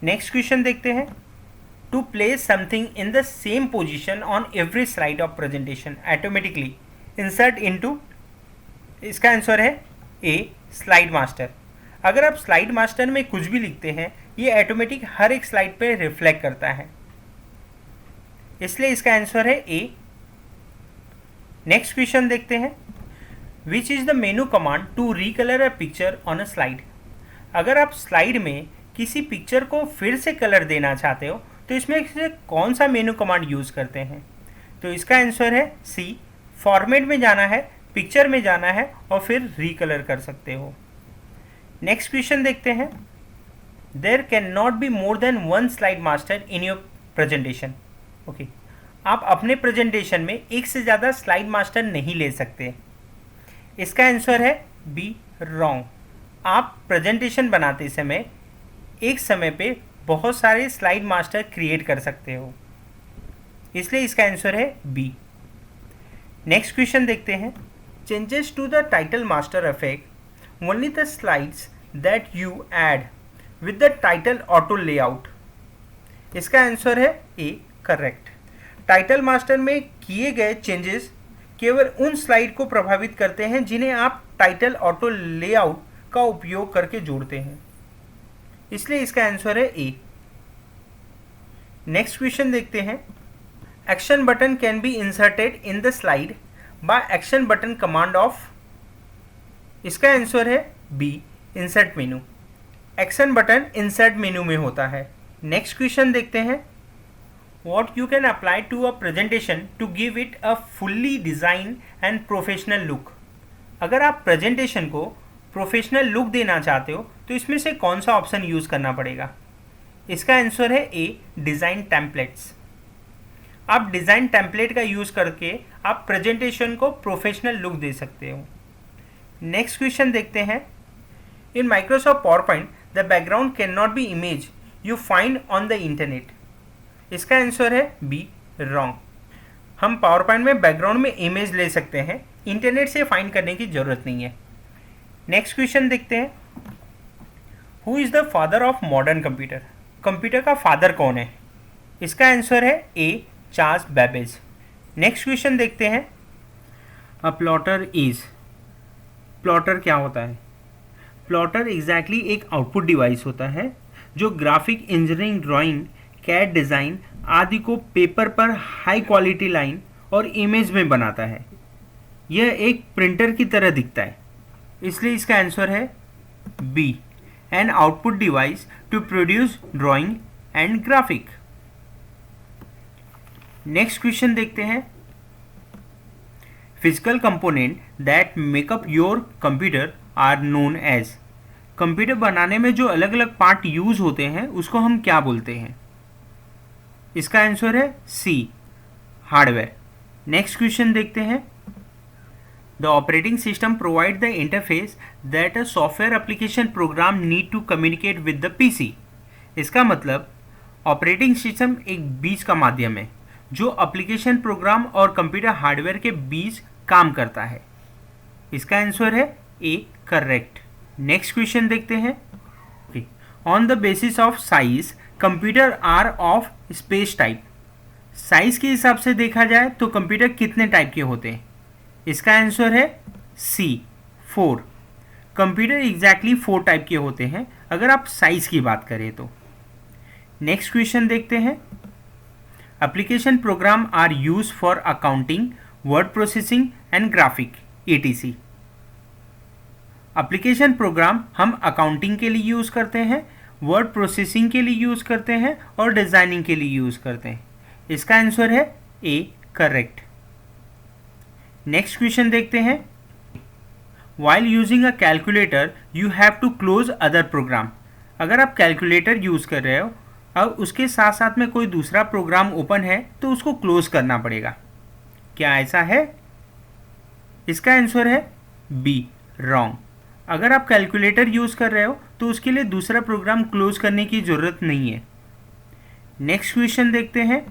A: नेक्स्ट क्वेश्चन देखते हैं. To place something in the same position on every slide of presentation automatically insert into. इसका आंसर है ए, स्लाइड मास्टर. अगर आप स्लाइड मास्टर में कुछ भी लिखते हैं, ये ऑटोमेटिक हर एक स्लाइड पे रिफ्लेक्ट करता है, इसलिए इसका आंसर है ए. नेक्स्ट क्वेश्चन देखते हैं. Which is the menu command to recolour a picture on a slide. अगर आप स्लाइड में किसी पिक्चर को फिर से कलर देना चाहते हो तो इसमें से कौन सा मेनू कमांड यूज़ करते हैं. तो इसका आंसर है सी, फॉर्मेट में जाना है, पिक्चर में जाना है और फिर रिकलर कर सकते हो. नेक्स्ट क्वेश्चन देखते हैं. There can not be more than one slide master in your presentation. Okay, आप अपने प्रेजेंटेशन में एक से ज़्यादा स्लाइड मास्टर नहीं ले सकते. इसका आंसर है बी, रॉन्ग. आप प्रेजेंटेशन बनाते समय एक समय पे बहुत सारे स्लाइड मास्टर क्रिएट कर सकते हो, इसलिए इसका आंसर है बी. नेक्स्ट क्वेश्चन देखते हैं. Changes to the title master affect only the slides that you add with the title auto layout. इसका आंसर है ए, करेक्ट. टाइटल मास्टर में किए गए चेंजेस केवल उन स्लाइड को प्रभावित करते हैं जिन्हें आप टाइटल ऑटो लेआउट का उपयोग करके जोड़ते हैं, इसलिए इसका आंसर है ए. नेक्स्ट क्वेश्चन देखते हैं. Action button can be inserted in the slide by action button command of. इसका आंसर है B, insert menu. Action button insert menu में होता है. नेक्स्ट क्वेश्चन देखते हैं. What you can apply to a presentation to give it a fully design and professional look. अगर आप presentation को प्रोफेशनल लुक देना चाहते हो तो इसमें से कौन सा ऑप्शन यूज़ करना पड़ेगा. इसका आंसर है ए, डिज़ाइन टेम्पलेट्स. आप डिज़ाइन टेम्पलेट का यूज़ करके आप प्रेजेंटेशन को प्रोफेशनल लुक दे सकते हो. नेक्स्ट क्वेश्चन देखते हैं. In Microsoft PowerPoint the background can not be image you find on the internet. इसका आंसर है बी, रॉन्ग. हम पावरपॉइंट में बैकग्राउंड में इमेज ले सकते हैं, इंटरनेट से फाइंड करने की ज़रूरत नहीं है. नेक्स्ट क्वेश्चन देखते हैं. Who is the father of modern computer. Computer का फादर कौन है. इसका आंसर है A, Charles Babbage. Next question देखते हैं, अ प्लॉटर इज, प्लॉटर क्या होता है? प्लॉटर एग्जैक्टली एक आउटपुट डिवाइस होता है जो graphic engineering, drawing, CAD design आदि को पेपर पर हाई क्वालिटी लाइन और इमेज में बनाता है। यह एक प्रिंटर की तरह दिखता है, इसलिए इसका आंसर है B, an output device to produce drawing and graphic. Next question देखते हैं, physical component that make up your computer are known as, computer बनाने में जो अलग अलग पार्ट यूज होते हैं उसको हम क्या बोलते हैं? इसका आंसर है सी, हार्डवेयर। नेक्स्ट क्वेश्चन देखते हैं, the operating system provide the interface that a software application program need to communicate with the PC. इसका मतलब ऑपरेटिंग सिस्टम एक बीच का माध्यम है जो एप्लीकेशन प्रोग्राम और कंप्यूटर हार्डवेयर के बीच काम करता है। इसका आंसर है ए, करेक्ट। नेक्स्ट क्वेश्चन देखते हैं, on the basis of size computer are of space type, size के हिसाब से देखा जाए तो कंप्यूटर कितने टाइप के होते हैं? इसका आंसर है सी, 4। कंप्यूटर एग्जैक्टली 4 टाइप के होते हैं अगर आप साइज की बात करें तो। नेक्स्ट क्वेश्चन देखते हैं, application program are use for accounting, word processing and graphic etc। Application program हम अकाउंटिंग के लिए यूज़ करते हैं, वर्ड प्रोसेसिंग के लिए यूज़ करते हैं और डिज़ाइनिंग के लिए यूज़ करते हैं। इसका आंसर है ए, करेक्ट। नेक्स्ट क्वेश्चन देखते हैं, while using a calculator you have to close other program, अगर आप कैलकुलेटर यूज़ कर रहे हो और उसके साथ साथ में कोई दूसरा प्रोग्राम ओपन है तो उसको क्लोज करना पड़ेगा। क्या ऐसा है? इसका आंसर है बी, रॉन्ग। अगर आप कैलकुलेटर यूज़ कर रहे हो तो उसके लिए दूसरा प्रोग्राम क्लोज करने की ज़रूरत नहीं है। नेक्स्ट क्वेश्चन देखते हैं,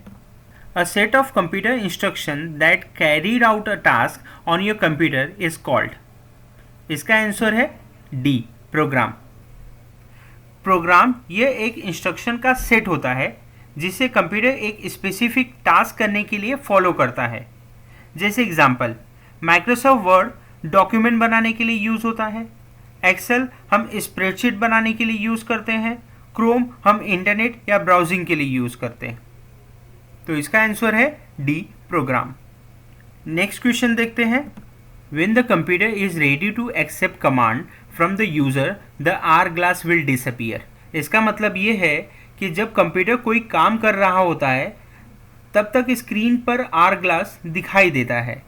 A: a set of computer instruction that carried out a task on your computer is called. इसका आंसर है डी, प्रोग्राम। प्रोग्राम यह एक इंस्ट्रक्शन का सेट होता है जिसे कंप्यूटर एक स्पेसिफिक टास्क करने के लिए फॉलो करता है। जैसे एग्जांपल, माइक्रोसॉफ्ट वर्ड डॉक्यूमेंट बनाने के लिए यूज़ होता है, एक्सेल हम स्प्रेडशीट बनाने के लिए यूज़ करते हैं, क्रोम हम इंटरनेट या ब्राउजिंग के लिए यूज़ करते हैं। तो इसका आंसर है डी, प्रोग्राम। नेक्स्ट क्वेश्चन देखते हैं, when the computer is ready to accept command from the user the hour glass will disappear. इसका मतलब ये है कि जब कंप्यूटर कोई काम कर रहा होता है तब तक स्क्रीन पर आर ग्लास दिखाई देता है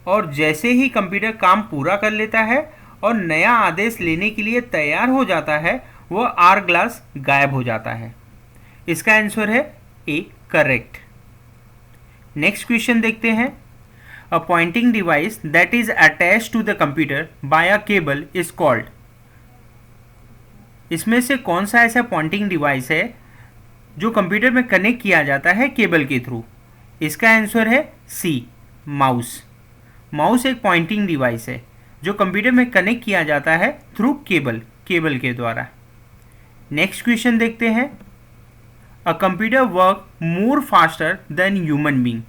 A: और जैसे ही कंप्यूटर काम पूरा कर लेता है और नया आदेश लेने के लिए तैयार हो जाता है वह आर ग्लास गायब हो जाता है। इसका आंसर है ए, करेक्ट। नेक्स्ट क्वेश्चन देखते हैं, a pointing device that is attached to the computer by a cable is called. इसमें से कौन सा ऐसा पॉइंटिंग डिवाइस है जो कंप्यूटर में कनेक्ट किया जाता है केबल के थ्रू? इसका आंसर है सी, माउस। माउस एक पॉइंटिंग डिवाइस है जो कंप्यूटर में कनेक्ट किया जाता है थ्रू केबल के द्वारा। नेक्स्ट क्वेश्चन देखते हैं, a computer work more faster than human being.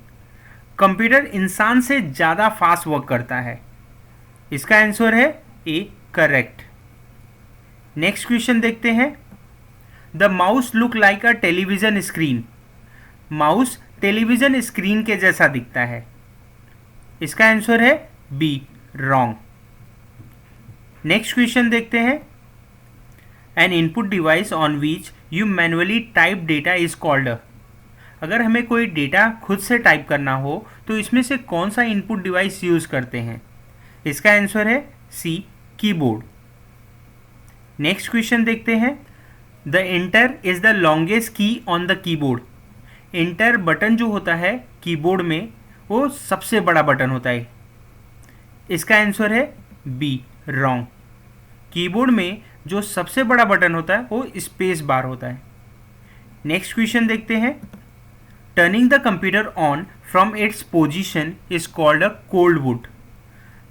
A: Computer इंसान से ज़्यादा फास्ट वर्क करता है। इसका आंसर है ए, करेक्ट। नेक्स्ट क्वेश्चन देखते हैं, the mouse look like a television screen. Mouse television screen के जैसा दिखता है। इसका आंसर है बी, रॉन्ग। नेक्स्ट क्वेश्चन देखते हैं, N input device on which you manually type data is called. अगर हमें कोई डेटा खुद से टाइप करना हो तो इसमें से कौन सा इनपुट डिवाइस यूज़ करते हैं? इसका आंसर है सी, कीबोर्ड। नेक्स्ट क्वेश्चन देखते हैं, the enter is the longest key on the keyboard. Enter button जो होता है कीबोर्ड में वो सबसे बड़ा बटन होता है। इसका आंसर है बी, रॉन्ग। कीबोर्ड में जो सबसे बड़ा बटन होता है वो स्पेस बार होता है। नेक्स्ट क्वेश्चन देखते हैं, turning the computer on from its position is called a cold boot.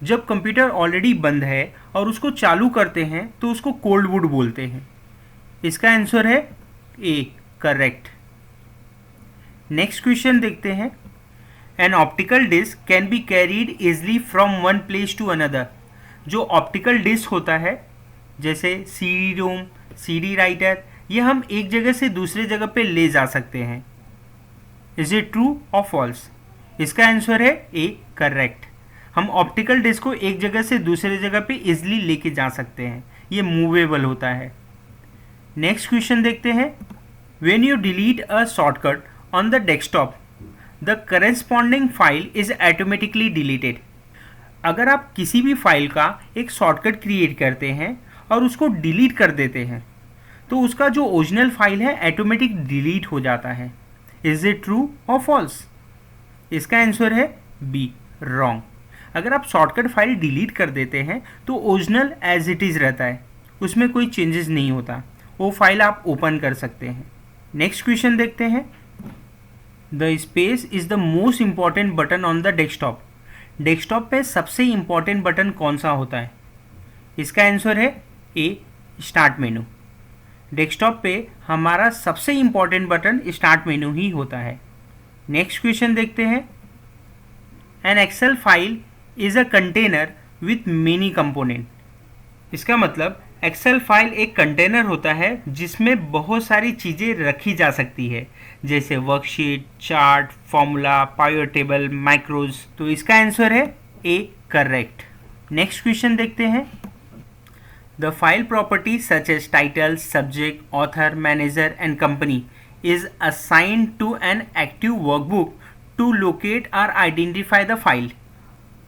A: जब कंप्यूटर ऑलरेडी बंद है और उसको चालू करते हैं तो उसको कोल्ड बूट बोलते हैं। इसका आंसर है ए, करेक्ट। नेक्स्ट क्वेश्चन देखते हैं। An optical disc can be carried easily from one place to another. जो ऑप्टिकल डिस्क होता है जैसे CD रोम, CD राइटर, ये हम एक जगह से दूसरे जगह पे ले जा सकते हैं। इज इट ट्रू और फॉल्स? इसका आंसर है ए, करेक्ट। हम ऑप्टिकल डिस्क को एक जगह से दूसरे जगह पे इजिली लेके जा सकते हैं, ये मूवेबल होता है। नेक्स्ट क्वेश्चन देखते हैं। When you delete a shortcut on the desktop the corresponding file is automatically deleted. अगर आप किसी भी फाइल का एक शॉर्टकट क्रिएट करते हैं और उसको डिलीट कर देते हैं तो उसका जो ओरिजिनल फाइल है ऑटोमेटिक डिलीट हो जाता है। इज इट ट्रू और फॉल्स? इसका आंसर है बी, रॉन्ग। अगर आप शॉर्टकट फाइल डिलीट कर देते हैं तो ओरिजिनल एज इट इज़ रहता है, उसमें कोई चेंजेस नहीं होता, वो फाइल आप ओपन कर सकते हैं। नेक्स्ट क्वेश्चन देखते हैं। The space is the most important button on the desktop. Desktop पे सबसे इंपॉर्टेंट बटन कौन सा होता है? इसका आंसर है ए, स्टार्ट मेनू। डेस्कटॉप पे हमारा सबसे इंपॉर्टेंट बटन स्टार्ट मेनू ही होता है। नेक्स्ट क्वेश्चन देखते हैं। An Excel file is a container with many component. इसका मतलब एक्सेल फाइल एक कंटेनर होता है जिसमें बहुत सारी चीज़ें रखी जा सकती है, जैसे worksheet, chart, formula, power table, माइक्रोज। तो इसका आंसर है ए, करेक्ट। नेक्स्ट क्वेश्चन देखते हैं। The file property such as title, subject, author, manager and company is assigned to an active workbook to locate और आइडेंटिफाई द फाइल।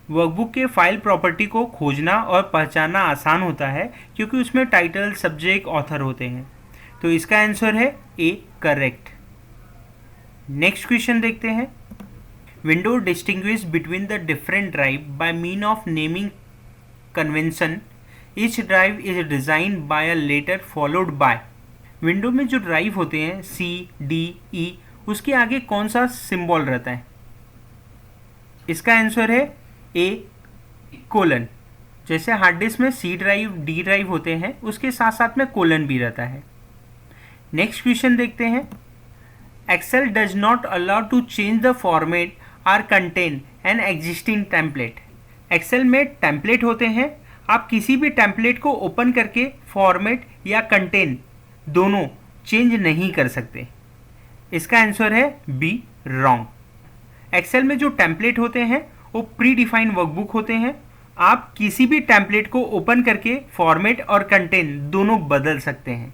A: वर्कबुक के file property को खोजना और पहचानना आसान होता है क्योंकि उसमें टाइटल, सब्जेक्ट, ऑथर होते हैं। तो इसका आंसर है ए, करेक्ट। नेक्स्ट क्वेश्चन देखते हैं। Window distinguish between the different drive by mean of naming convention. Each drive is designed by a letter followed by. Window में जो ड्राइव होते हैं C, D, E, उसके आगे कौन सा सिंबल रहता है? इसका आंसर है ए, कोलन। जैसे हार्ड डिस्क में C ड्राइव, D ड्राइव होते हैं, उसके साथ साथ में कोलन भी रहता है। नेक्स्ट क्वेश्चन देखते हैं। Excel does not allow to change the format or content an existing template. Excel में टेम्पलेट होते हैं, आप किसी भी टेम्पलेट को ओपन करके फॉर्मेट या कंटेन दोनों चेंज नहीं कर सकते। इसका आंसर है बी, रॉन्ग। एक्सेल में जो टेम्पलेट होते हैं वो प्री डिफाइंड वर्कबुक होते हैं, आप किसी भी टेम्पलेट को ओपन करके फॉर्मेट और कंटेन दोनों बदल सकते हैं।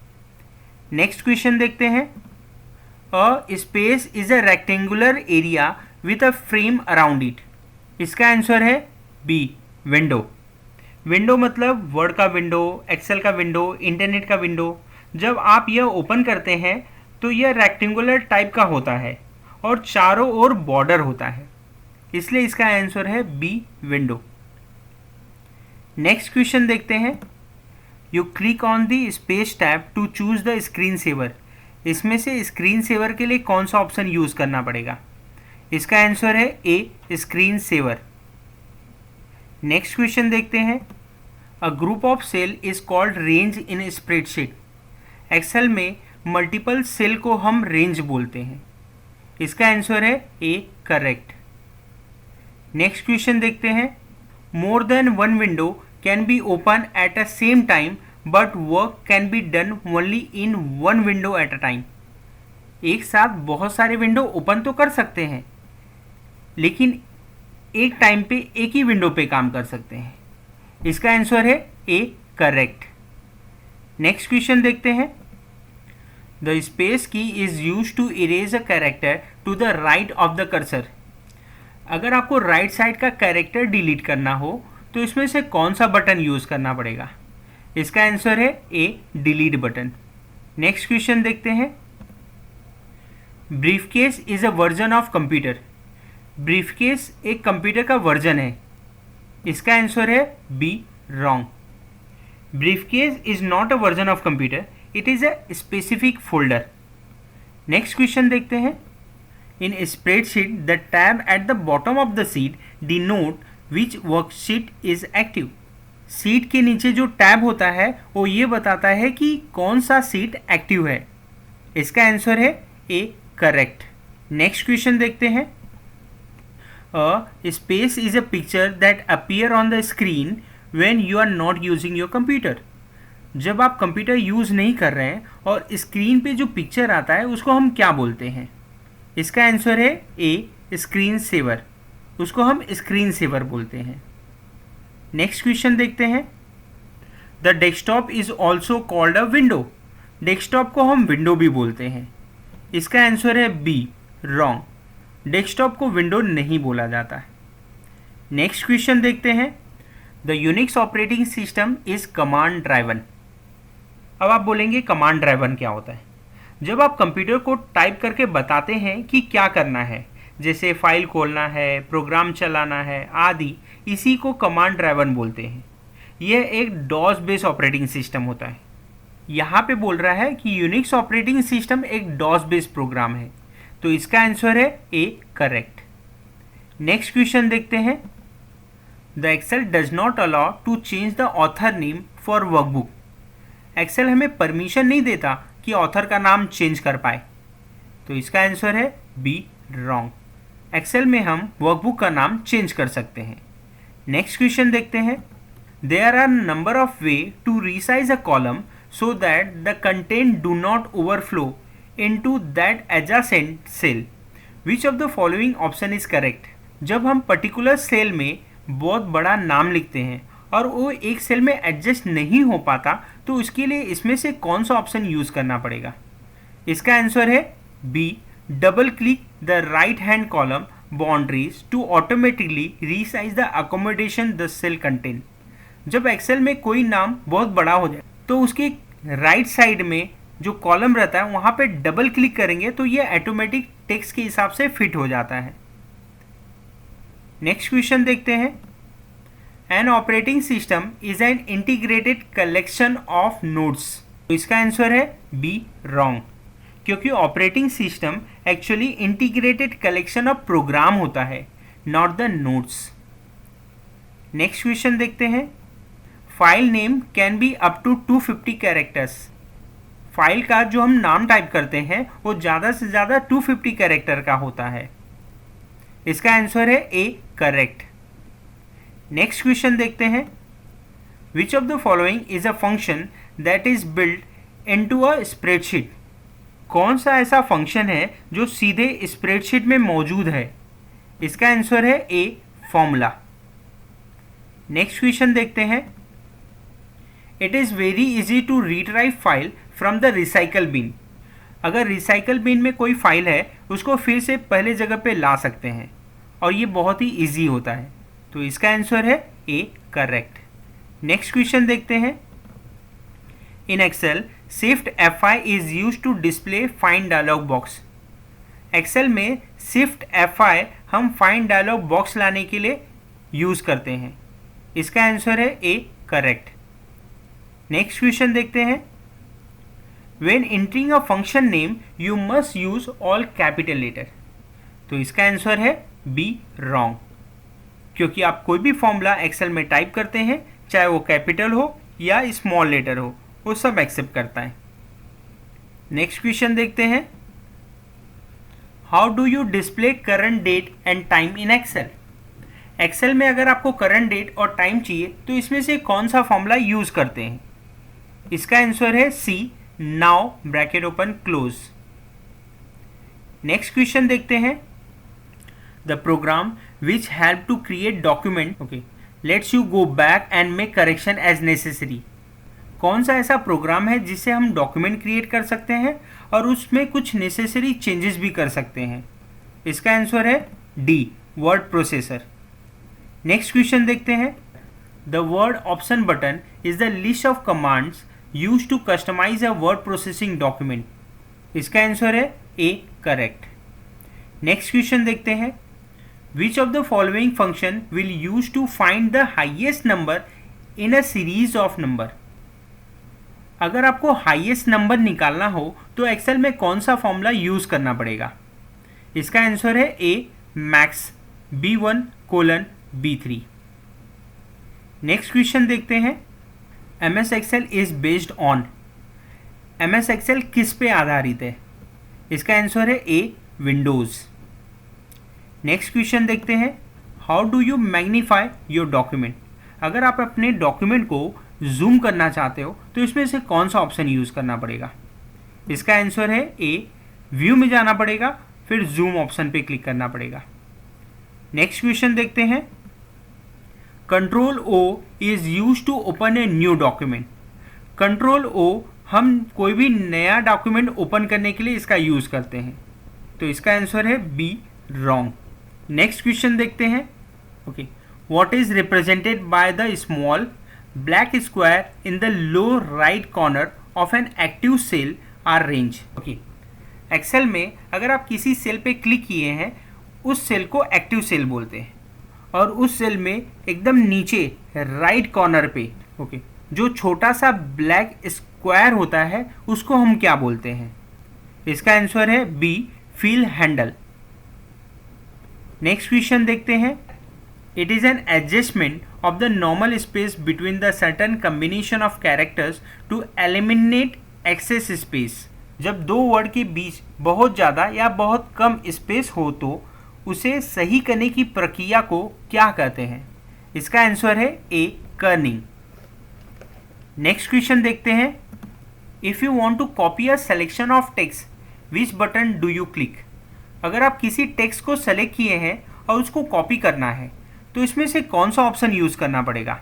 A: नेक्स्ट क्वेश्चन देखते हैं। A space is a rectangular area with a frame around it. इसका आंसर है बी, विंडो। विंडो मतलब वर्ड का विंडो, एक्सेल का विंडो, इंटरनेट का विंडो। जब आप यह ओपन करते हैं तो यह रेक्टेंगुलर टाइप का होता है और चारों ओर बॉर्डर होता है, इसलिए इसका आंसर है बी, विंडो। नेक्स्ट क्वेश्चन देखते हैं। You click on the space tab to choose the screen saver. इसमें से स्क्रीन सेवर के लिए कौन सा ऑप्शन यूज करना पड़ेगा? इसका आंसर है A, screen saver. Next question देखते हैं। A group of cell is called range in spreadsheet. Excel में मल्टीपल सेल को हम रेंज बोलते हैं। इसका आंसर है ए, करेक्ट। नेक्स्ट क्वेश्चन देखते हैं। मोर than one window can be open at a same time but work can be done only in one window eight a time. एक साथ बहुत सारे विंडो ओपन तो कर सकते हैं, लेकिन एक टाइम पे एक ही विंडो पे काम कर सकते हैं। इसका आंसर है ए, करेक्ट। नेक्स्ट क्वेश्चन देखते हैं। The space key is use to erase a character to the right of the cursor. अगर आपको राइट साइड का कैरेक्टर डिलीट करना हो तो इसमें से कौन सा बटन यूज करना पड़ेगा? इसका आंसर है A, delete button. Next question देखते हैं। Briefcase is a version of computer. Briefcase एक कंप्यूटर का वर्जन है। इसका आंसर है B, wrong. Briefcase is not a version of computer, it is a specific folder. Next question देखते हैं। In a spreadsheet, the tab at the bottom of the sheet denote which worksheet is active. Seat के नीचे जो tab होता है वो ये बताता है कि कौन सा सीट एक्टिव है। इसका आंसर है ए, करेक्ट। नेक्स्ट क्वेश्चन देखते हैं। Space is a picture that appear on the screen when you are not using your computer. जब आप कंप्यूटर यूज़ नहीं कर रहे हैं और स्क्रीन पे जो पिक्चर आता है उसको हम क्या बोलते हैं? इसका आंसर है ए, स्क्रीन सेवर। उसको हम स्क्रीन सेवर बोलते हैं। नेक्स्ट क्वेश्चन देखते हैं। The desktop is also called a window. Desktop को हम विंडो भी बोलते हैं। इसका आंसर है बी, रॉन्ग। डेस्कटॉप को विंडो नहीं बोला जाता है। नेक्स्ट क्वेश्चन देखते हैं। The Unix operating system is command driven. अब आप बोलेंगे कमांड ड्राइवन क्या होता है? जब आप कंप्यूटर को टाइप करके बताते हैं कि क्या करना है, जैसे फाइल खोलना है, प्रोग्राम चलाना है आदि, इसी को कमांड ड्राइवन बोलते हैं। यह एक डॉस बेस्ड ऑपरेटिंग सिस्टम होता है। यहाँ पे बोल रहा है कि यूनिक्स ऑपरेटिंग सिस्टम एक डॉस बेस्ड प्रोग्राम है, तो इसका आंसर है ए, करेक्ट। नेक्स्ट क्वेश्चन देखते हैं। The Excel does not allow to change the author name for workbook. Excel हमें परमिशन नहीं देता कि ऑथर का नाम चेंज कर पाए, तो इसका आंसर है बी, रॉन्ग। एक्सेल में हम वर्कबुक का नाम चेंज कर सकते हैं। नेक्स्ट क्वेश्चन देखते हैं। There are number of way to resize a column so that the content do not overflow into that adjacent cell. Which of the following option is correct? जब हम particular cell में बहुत बड़ा नाम लिखते हैं और वो एक सेल में एडजस्ट नहीं हो पाता, तो उसके लिए इसमें से कौन सा ऑप्शन यूज़ करना पड़ेगा? इसका आंसर है B, double click the right hand column boundaries to automatically resize the accommodation the cell content. जब एक्सेल में कोई नाम बहुत बड़ा हो जाए तो उसके राइट साइड में जो कॉलम रहता है वहाँ पे डबल क्लिक करेंगे तो ये ऑटोमेटिक टेक्स्ट के हिसाब से फिट हो जाता है। नेक्स्ट क्वेश्चन देखते हैं। An operating system is an integrated collection of nodes. तो इसका आंसर है बी, रॉन्ग, क्योंकि operating system actually integrated collection of program होता है, not the nodes. Next question देखते हैं। File name can be up to 250 characters. File का जो हम नाम टाइप करते हैं वो ज़्यादा से ज़्यादा 250 कैरेक्टर का होता है। इसका आंसर है ए, करेक्ट। नेक्स्ट क्वेश्चन देखते हैं। Which of the following is a function that is built into a spreadsheet. कौन सा ऐसा फंक्शन है जो सीधे स्प्रेडशीट में मौजूद है? इसका आंसर है ए, फॉर्मूला। नेक्स्ट क्वेश्चन देखते हैं। It is very easy to retrieve file from the recycle bin. अगर रिसाइकल बिन में कोई फाइल है उसको फिर से पहले जगह पे ला सकते हैं और ये बहुत ही इजी होता है, तो इसका आंसर है ए, करेक्ट। नेक्स्ट क्वेश्चन देखते हैं। In Excel shift F5 is use to display find dialog box. Excel में शिफ्ट F5 हम फाइंड डायलॉग बॉक्स लाने के लिए यूज़ करते हैं। इसका आंसर है ए, करेक्ट। नेक्स्ट क्वेश्चन देखते हैं। When entering a function name you must use all capital letter. तो इसका आंसर है बी, रॉन्ग, क्योंकि आप कोई भी फॉर्मूला एक्सेल में टाइप करते हैं, चाहे वो कैपिटल हो या स्मॉल लेटर हो, वो सब एक्सेप्ट करता है। नेक्स्ट क्वेश्चन देखते हैं। How do you display current date and time in Excel. Excel में अगर आपको करंट डेट और टाइम चाहिए तो इसमें से कौन सा फॉर्मूला यूज़ करते हैं? इसका आंसर है C, now bracket open close. Next question देखते हैं। The program which help to create document lets you go back and make correction as necessary. कौन सा ऐसा प्रोग्राम है जिससे हम डॉक्यूमेंट क्रिएट कर सकते हैं और उसमें कुछ नेसेसरी चेंजेस भी कर सकते हैं? इसका आंसर है D, word processor. Next question देखते हैं। The word option button is the list of commands use to customise a word processing document. इसका आंसर है ए, करेक्ट। नेक्स्ट क्वेश्चन देखते हैं। Which of the following function will use to find the highest number in a series of number. अगर आपको highest number निकालना हो तो Excel में कौन सा फॉर्मूला यूज़ करना पड़ेगा? इसका आंसर है ए, मैक्स B1:B3। नेक्स्ट क्वेश्चन देखते हैं। MS Excel is based on. MS Excel किस पे आधारित है? इसका आंसर है ए, विंडोज़। नेक्स्ट क्वेश्चन देखते हैं, how do you magnify your document. अगर आप अपने डॉक्यूमेंट को जूम करना चाहते हो तो इसमें से कौन सा ऑप्शन यूज़ करना पड़ेगा। इसका आंसर है ए, व्यू में जाना पड़ेगा, फिर जूम ऑप्शन पे क्लिक करना पड़ेगा। नेक्स्ट क्वेश्चन देखते हैं, control O is use to open a new document. Control O हम कोई भी नया डॉक्यूमेंट ओपन करने के लिए इसका यूज़ करते हैं, तो इसका आंसर है बी, रॉन्ग। नेक्स्ट क्वेश्चन देखते हैं, okay, what is represented by the small black square in the low right corner of an active cell or range. Okay, Excel में अगर आप किसी सेल पे क्लिक किए हैं, उस सेल को एक्टिव सेल बोलते हैं, और उस सेल में एकदम नीचे राइट कॉर्नर पे ओके जो छोटा सा ब्लैक स्क्वायर होता है उसको हम क्या बोलते हैं। इसका आंसर है B, fill handle. Next question देखते हैं, it is an adjustment of the normal space between the certain combination of characters to eliminate excess space. जब दो वर्ड के बीच बहुत ज़्यादा या बहुत कम स्पेस हो तो उसे सही करने की प्रक्रिया को क्या कहते हैं। इसका आंसर है ए, कर्निंग। नेक्स्ट क्वेश्चन देखते हैं, if you want to copy a selection of text which button do you click. अगर आप किसी टेक्स्ट को सेलेक्ट किए हैं और उसको कॉपी करना है तो इसमें से कौन सा ऑप्शन यूज़ करना पड़ेगा।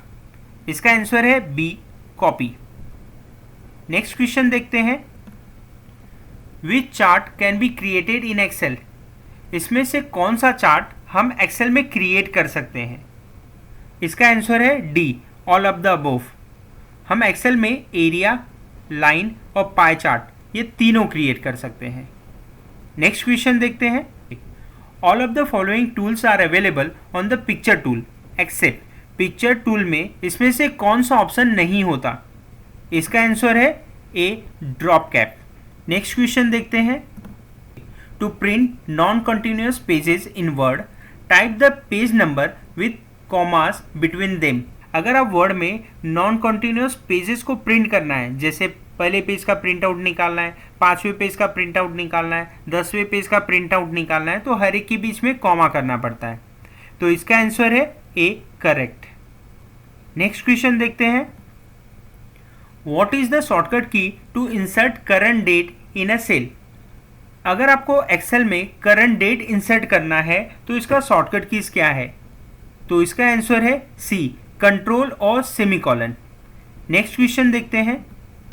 A: इसका आंसर है बी, कॉपी। नेक्स्ट क्वेश्चन देखते हैं, which chart can be created in Excel. इसमें से कौन सा चार्ट हम एक्सेल में क्रिएट कर सकते हैं। इसका आंसर है D, all of the above. हम एक्सेल में एरिया, लाइन और पाई चार्ट ये तीनों क्रिएट कर सकते हैं। नेक्स्ट क्वेश्चन देखते हैं, all of the following tools are available on the picture tool except. Picture tool में इसमें से कौन सा ऑप्शन नहीं होता। इसका आंसर है A, drop cap. Next question देखते हैं, to print non continuous pages in Word type the page number with commas between them. अगर आप वर्ड में नॉन कंटिन्यूअस पेजेस को प्रिंट करना है, जैसे पहले पेज का प्रिंट आउट निकालना है, 5वें पेज का प्रिंट आउट निकालना है, 10वें पेज का प्रिंट आउट निकालना है, तो हर एक के बीच में कॉमा करना पड़ता है। तो इसका आंसर है ए, करेक्ट। नेक्स्ट क्वेश्चन देखते हैं, what is the shortcut key to insert current date in a cell. अगर आपको एक्सेल में करंट डेट इंसर्ट करना है तो इसका शॉर्टकट कीज क्या है। तो इसका आंसर है सी, कंट्रोल और सेमीकोलन। नेक्स्ट क्वेश्चन देखते हैं,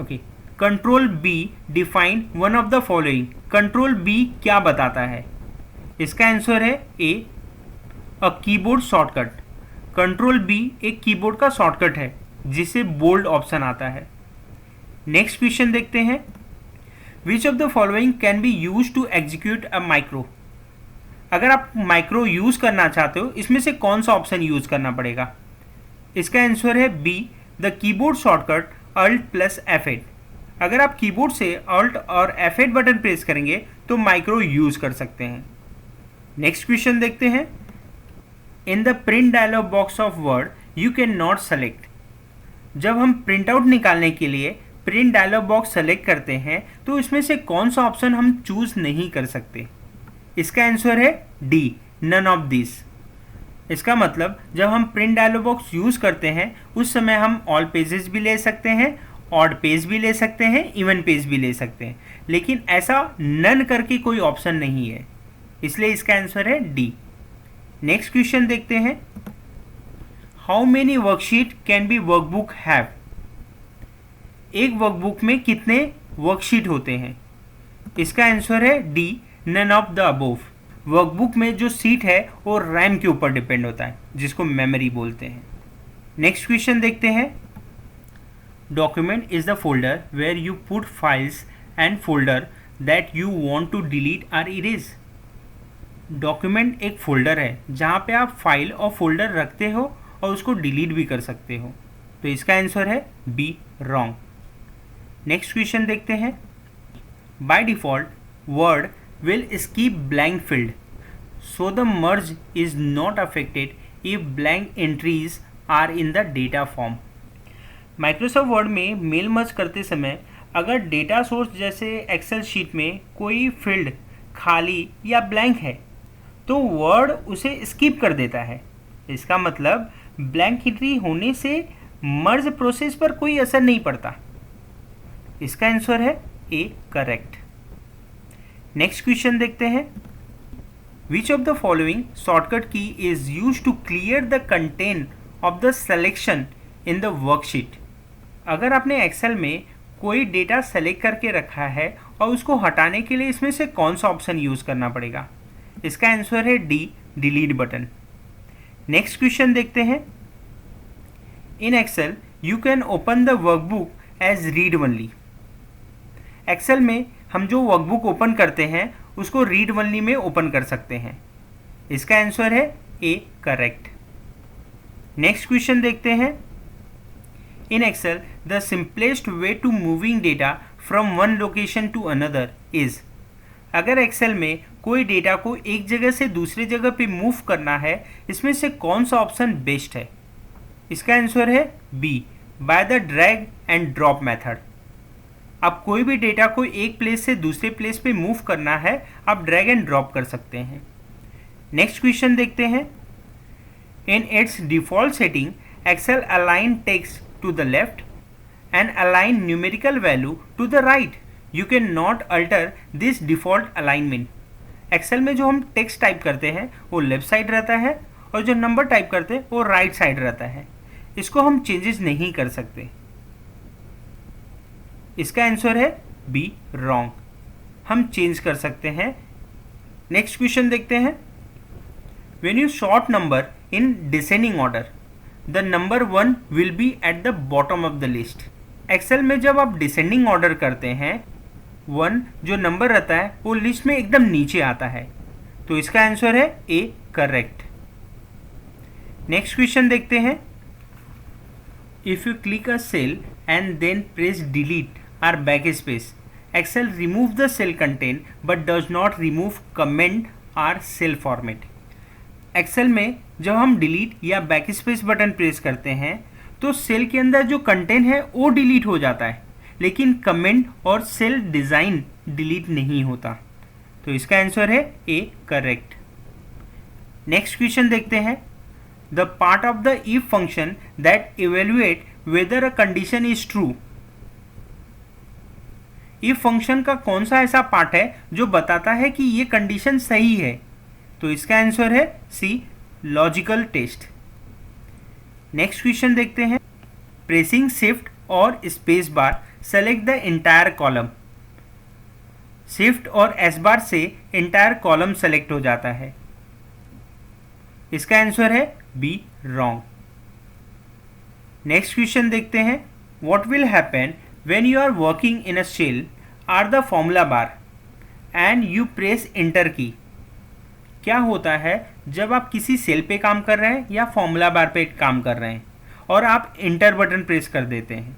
A: okay, control B define one of the following. Control B क्या बताता है। इसका आंसर है A, a keyboard shortcut. Control B एक कीबोर्ड का शॉर्टकट है जिसे बोल्ड ऑप्शन आता है। नेक्स्ट क्वेश्चन देखते हैं, which of the following can be use to execute a micro. अगर आप माइक्रो यूज करना चाहते हो इसमें से कौन सा ऑप्शन यूज करना पड़ेगा। इसका आंसर है B, the keyboard shortcut alt plus F8। अगर आप कीबोर्ड से अल्ट और F8 बटन प्रेस करेंगे तो माइक्रो यूज कर सकते हैं। नेक्स्ट क्वेश्चन देखते हैं, in the print dialogue box of word you can not select. जब हम प्रिंट आउट निकालने के लिए प्रिंट डायलॉग बॉक्स सेलेक्ट करते हैं तो इसमें से कौन सा ऑप्शन हम चूज नहीं कर सकते। इसका आंसर है डी, नन ऑफ दिस। इसका मतलब जब हम प्रिंट डायलॉग बॉक्स यूज़ करते हैं उस समय हम ऑल पेजेस भी ले सकते हैं, ऑड पेज भी ले सकते हैं, इवन पेज भी ले सकते हैं, लेकिन ऐसा नन करके कोई ऑप्शन नहीं है, इसलिए इसका आंसर है डी। नेक्स्ट क्वेश्चन देखते हैं, how many worksheet can be workbook have. एक वर्कबुक में कितने वर्कशीट होते हैं। इसका आंसर है D, none of the above. Workbook में जो सीट है वो रैम के ऊपर डिपेंड होता है जिसको मेमोरी बोलते हैं। नेक्स्ट क्वेश्चन देखते हैं, document is the folder where you put files and folder that you want to delete और इरेज। डॉक्यूमेंट एक फोल्डर है जहाँ पे आप फाइल और फोल्डर रखते हो और उसको डिलीट भी कर सकते हो, तो इसका आंसर है बी, रॉन्ग। नेक्स्ट क्वेश्चन देखते हैं, by default word will skip blank field, so the merge is not affected if blank entries are in the data form. Microsoft Word में मेल मर्ज करते समय अगर डेटा सोर्स जैसे Excel sheet में कोई field खाली या ब्लैंक है तो वर्ड उसे स्किप कर देता है। इसका मतलब ब्लैंक एंट्री होने से मर्ज प्रोसेस पर कोई असर नहीं पड़ता। इसका आंसर है ए करेक्ट। नेक्स्ट क्वेश्चन देखते हैं। Which of the following shortcut key is use to clear the content of the selection in the worksheet. अगर आपने एक्सेल में कोई डेटा सेलेक्ट करके रखा है और उसको हटाने के लिए इसमें से कौन सा ऑप्शन यूज करना पड़ेगा? इसका आंसर है D, delete button. Next question देखते हैं। In Excel you can open the workbook as read only. Excel में हम जो वर्कबुक ओपन करते हैं उसको रीड ओनली में ओपन कर सकते हैं। इसका आंसर है ए करेक्ट। नेक्स्ट क्वेश्चन देखते हैं। In Excel the simplest way to moving data from one location to another is. अगर एक्सेल में कोई डेटा को एक जगह से दूसरी जगह पे मूव करना है, इसमें से कौन सा ऑप्शन बेस्ट है? इसका आंसर है B, by the drag and drop method. आप कोई भी डेटा को एक प्लेस से दूसरे प्लेस पे मूव करना है, आप ड्रैग एंड ड्रॉप कर सकते हैं। नेक्स्ट क्वेश्चन देखते हैं। In its default setting Excel align text to the left and align numerical value to the right. You can not alter this default alignment. Excel में जो हम टेक्स्ट टाइप करते हैं वो लेफ्ट साइड रहता है और जो नंबर टाइप करते हैं वो राइट साइड रहता है। इसको हम चेंजेस नहीं कर सकते। इसका आंसर है बी, रॉन्ग। हम चेंज कर सकते हैं। नेक्स्ट क्वेश्चन देखते हैं। When you sort number in descending order, the number 1 will be at the bottom of the list. Excel में जब आप डिसेंडिंग ऑर्डर करते हैं, 1 जो नंबर रहता है वो लिस्ट में एकदम नीचे आता है। तो इसका आंसर है ए करेक्ट। नेक्स्ट क्वेश्चन देखते हैं। If you click a cell and then press delete or backspace, Excel remove the cell content but does not remove comment or cell format. Excel में जब हम delete या back space button press करते हैं तो cell के अंदर जो कंटेंट है वो डिलीट हो जाता है, लेकिन comment or cell design delete नहीं होता। तो इसका आंसर है ए करेक्ट। नेक्स्ट क्वेश्चन देखते हैं। The part of the if function that evaluate weather a condition is true. If function का कौन सा ऐसा पार्ट है जो बताता है कि ये कंडीशन सही है? तो इसका आंसर है सी, लॉजिकल टेस्ट। नेक्स्ट क्वेश्चन देखते हैं। प्रेसिंग शिफ्ट और space bar select the entire column. Shift और एस बार से एंटायर कॉलम सेलेक्ट हो जाता है। इसका आंसर है बी, रॉन्ग। नेक्स्ट क्वेश्चन देखते हैं। What will happen when you are working in a cell or the formula bar and you press enter key. क्या होता है जब आप किसी सेल पे काम कर रहे हैं या फॉर्मूला बार पे काम कर रहे हैं और आप एंटर बटन प्रेस कर देते हैं?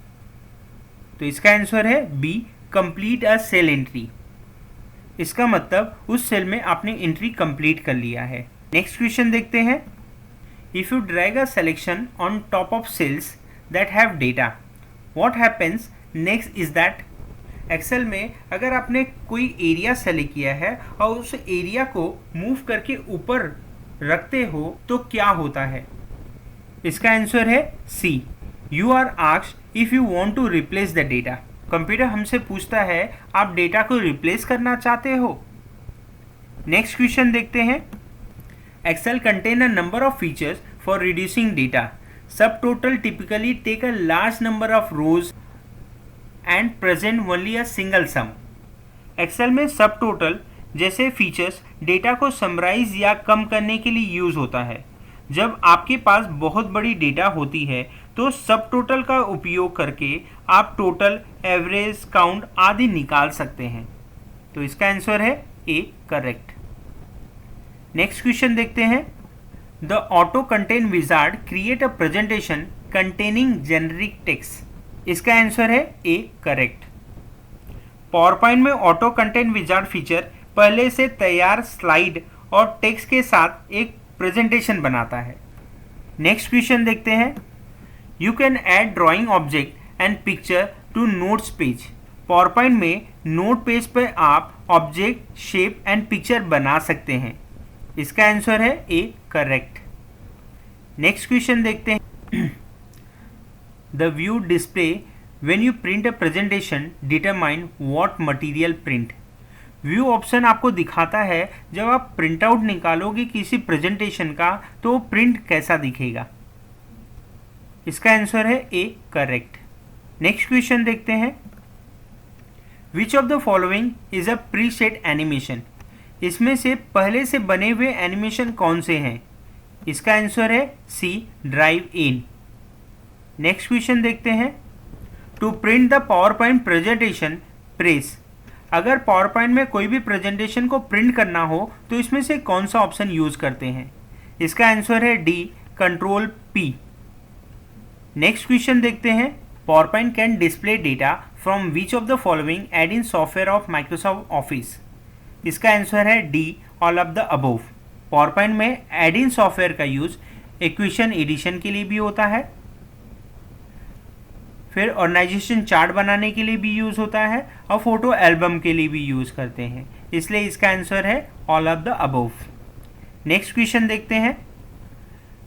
A: तो इसका आंसर है बी, कंप्लीट अ सेल एंट्री। इसका मतलब उस सेल में आपने एंट्री कंप्लीट कर लिया है। नेक्स्ट क्वेश्चन देखते हैं। If you drag a selection on top of cells that have data, what happens next is that. Excel में अगर आपने कोई एरिया सेलेक्ट किया है और उस एरिया को मूव करके ऊपर रखते हो तो क्या होता है? इसका आंसर है C, you are asked if you want to replace the data. Computer हमसे पूछता है आप डेटा को रिप्लेस करना चाहते हो। नेक्स्ट क्वेश्चन देखते हैं। Excel contain a number of features for reducing data. Subtotal typically take a large number of rows and present only a single sum. Excel में सब टोटल जैसे फीचर्स डेटा को summarise या कम करने के लिए यूज़ होता है। जब आपके पास बहुत बड़ी डेटा होती है तो सब टोटल का उपयोग करके आप टोटल, एवरेज, काउंट आदि निकाल सकते हैं। तो इसका आंसर है ए करेक्ट। नेक्स्ट क्वेश्चन देखते हैं। The auto content wizard create a presentation containing generic text. इसका आंसर है ए करेक्ट। पावर पॉइंट में ऑटो कंटेंट विजार्ड फीचर पहले से तैयार स्लाइड और टेक्स्ट के साथ एक प्रेजेंटेशन बनाता है। नेक्स्ट क्वेश्चन देखते हैं। You can add drawing object and picture to notes page. PowerPoint में नोट पेज पर आप ऑब्जेक्ट, शेप एंड पिक्चर बना सकते हैं। इसका आंसर है ए, करेक्ट। नेक्स्ट क्वेश्चन देखते हैं। The view display when you print a presentation determine what material print. View option आपको दिखाता है जब आप प्रिंट आउट निकालोगे किसी प्रेजेंटेशन का तो प्रिंट कैसा दिखेगा। इसका आंसर है ए, करेक्ट। नेक्स्ट क्वेश्चन देखते हैं। Which of the following is a preset animation. इसमें से पहले से बने हुए एनिमेशन कौन से हैं। इसका आंसर है C, drive in. Next question देखते हैं। To print the PowerPoint presentation press. अगर पावर पॉइंट में कोई भी प्रेजेंटेशन को प्रिंट करना हो तो इसमें से कौन सा ऑप्शन यूज करते हैं। इसका आंसर है D, control P. Next question देखते हैं। PowerPoint can display data from which of the following add in software of Microsoft Office. इसका आंसर है D, all of the above. PowerPoint में add in software का use equation edition के लिए भी होता है, फिर ऑर्गेनाइजेशन चार्ट बनाने के लिए भी यूज़ होता है और फोटो एल्बम के लिए भी यूज़ करते हैं। इसलिए इसका आंसर है all of the above. Next question देखते हैं।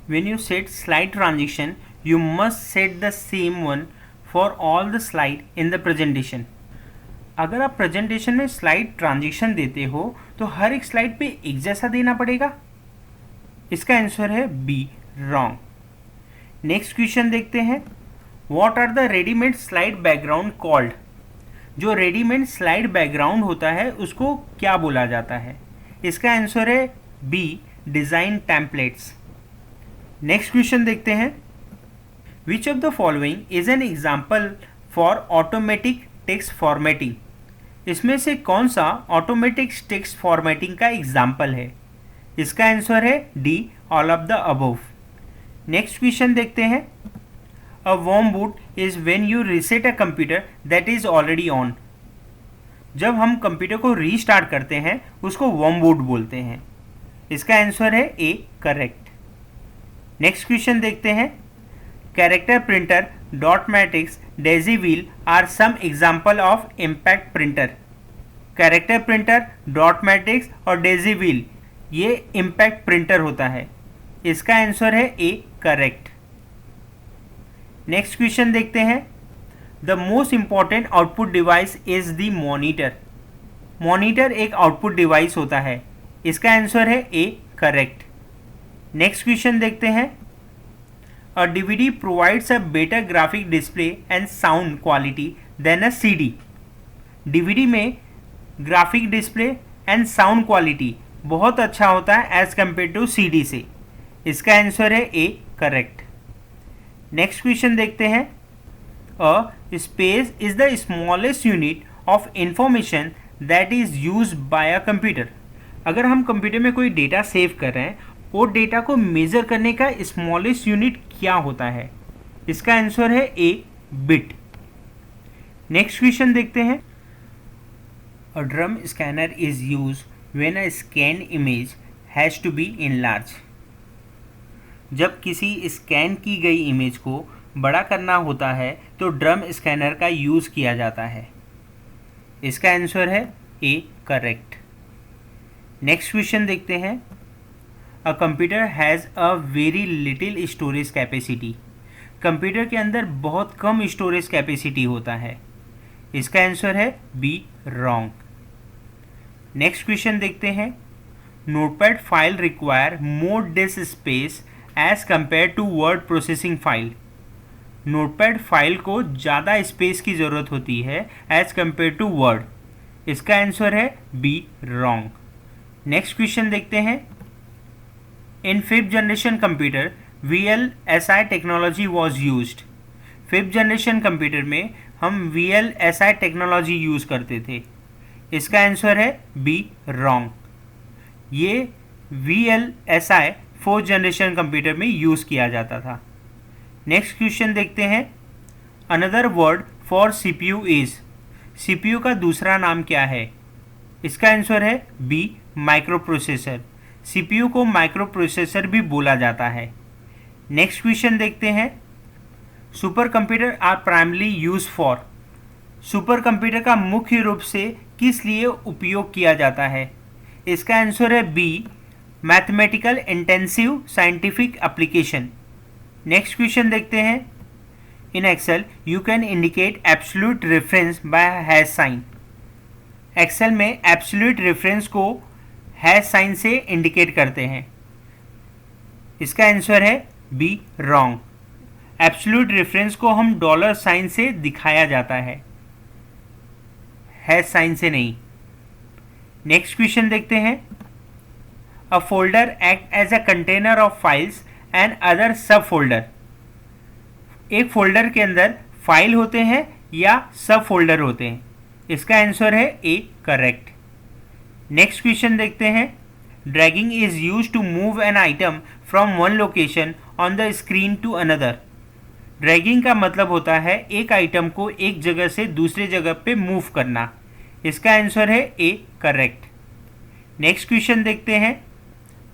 A: When you set slide transition you must set the same one for all the slide in the presentation. अगर आप प्रेजेंटेशन में स्लाइड ट्रांजिशन देते हो तो हर एक स्लाइड पे एक जैसा देना पड़ेगा। इसका आंसर है बी, रॉन्ग। नेक्स्ट क्वेश्चन देखते हैं। What are the readymade slide background called. जो रेडीमेड स्लाइड बैकग्राउंड होता है उसको क्या बोला जाता है। इसका आंसर है B, design templates. Next question देखते हैं। Which of the following is an example for automatic text formatting. इसमें से कौन सा ऑटोमेटिक टेक्स्ट फॉर्मेटिंग का एग्जाम्पल है। इसका आंसर है D, all of the above. Next question देखते हैं। A warm boot is when you reset a computer that is already on. जब हम कंप्यूटर को रीस्टार्ट करते हैं उसको warm boot बोलते हैं। इसका आंसर है ए, करेक्ट। नेक्स्ट क्वेश्चन देखते हैं। Character printer, dot matrix, daisy wheel are some example of impact printer. Character printer, dot matrix और डेजी व्हील ये इम्पैक्ट प्रिंटर होता है। इसका आंसर है ए, करेक्ट। नेक्स्ट क्वेश्चन देखते हैं। The most important output device is the monitor. Monitor एक output device होता है। इसका आंसर है ए, करेक्ट। नेक्स्ट क्वेश्चन देखते हैं। A DVD provides a better graphic display and sound quality than a CD. DVD में graphic display and sound quality बहुत अच्छा होता है एज कम्पेयर टू सीडी से। इसका आंसर है ए, करेक्ट। नेक्स्ट क्वेश्चन देखते हैं। A space is the smallest unit of information that is use by a computer. अगर हम कंप्यूटर में कोई डेटा सेव कर रहे हैं वो डेटा को मेजर करने का स्मॉलेस्ट यूनिट क्या होता है। इसका आंसर है ए, बिट। नेक्स्ट क्वेश्चन देखते हैं। A drum scanner is use when a scan image has to be enlarge. जब किसी स्कैन की गई इमेज को बड़ा करना होता है तो ड्रम स्कैनर का यूज़ किया जाता है। इसका आंसर है ए, करेक्ट। नेक्स्ट क्वेश्चन देखते हैं। A computer has a very little storage capacity. Computer के अंदर बहुत कम स्टोरेज कैपेसिटी होता है। इसका आंसर है बी, रॉन्ग। नेक्स्ट क्वेश्चन देखते हैं। Notepad file require more disk space as compare to word processing file. Notepad file को ज़्यादा स्पेस की ज़रूरत होती है एज कम्पेयर टू वर्ड। इसका आंसर है बी, रॉन्ग। नेक्स्ट क्वेश्चन देखते हैं। In 5th generation computer VLSI technology was used. 5th generation computer में हम VLSI टेक्नोलॉजी यूज़ करते थे। इसका आंसर है बी, रॉन्ग। ये VLSI 4th जनरेशन कंप्यूटर में यूज़ किया जाता था। नेक्स्ट क्वेश्चन देखते हैं। Another word for CPU is. CPU का दूसरा नाम क्या है। इसका आंसर है बी, माइक्रो प्रोसेसर। CPU को माइक्रो प्रोसेसर भी बोला जाता है। नेक्स्ट क्वेश्चन देखते हैं। Supercomputer are primarily use for. Supercomputer का मुख्य रूप से किस लिए उपयोग किया जाता है? इसका आंसर है B, mathematical intensive scientific application. Next question देखते हैं। In Excel you can indicate absolute reference by hash sign. Excel में एब्सोल्यूट रेफरेंस को हैश साइन से इंडिकेट करते हैं। इसका आंसर है बी, रॉन्ग। एब्सोल्यूट रेफरेंस को हम डॉलर साइन से दिखाया जाता है, हैश साइन से नहीं। नेक्स्ट क्वेश्चन देखते हैं। A folder act as a container of files and other subfolder. एक फोल्डर के अंदर फाइल होते हैं या सब फोल्डर होते हैं? इसका आंसर है ए, करेक्ट। नेक्स्ट क्वेश्चन देखते हैं। Dragging is use to move an item from one location on the screen to another. Dragging का मतलब होता है एक आइटम को एक जगह से दूसरे जगह पे मूव करना। इसका आंसर है ए, करेक्ट। नेक्स्ट क्वेश्चन देखते हैं।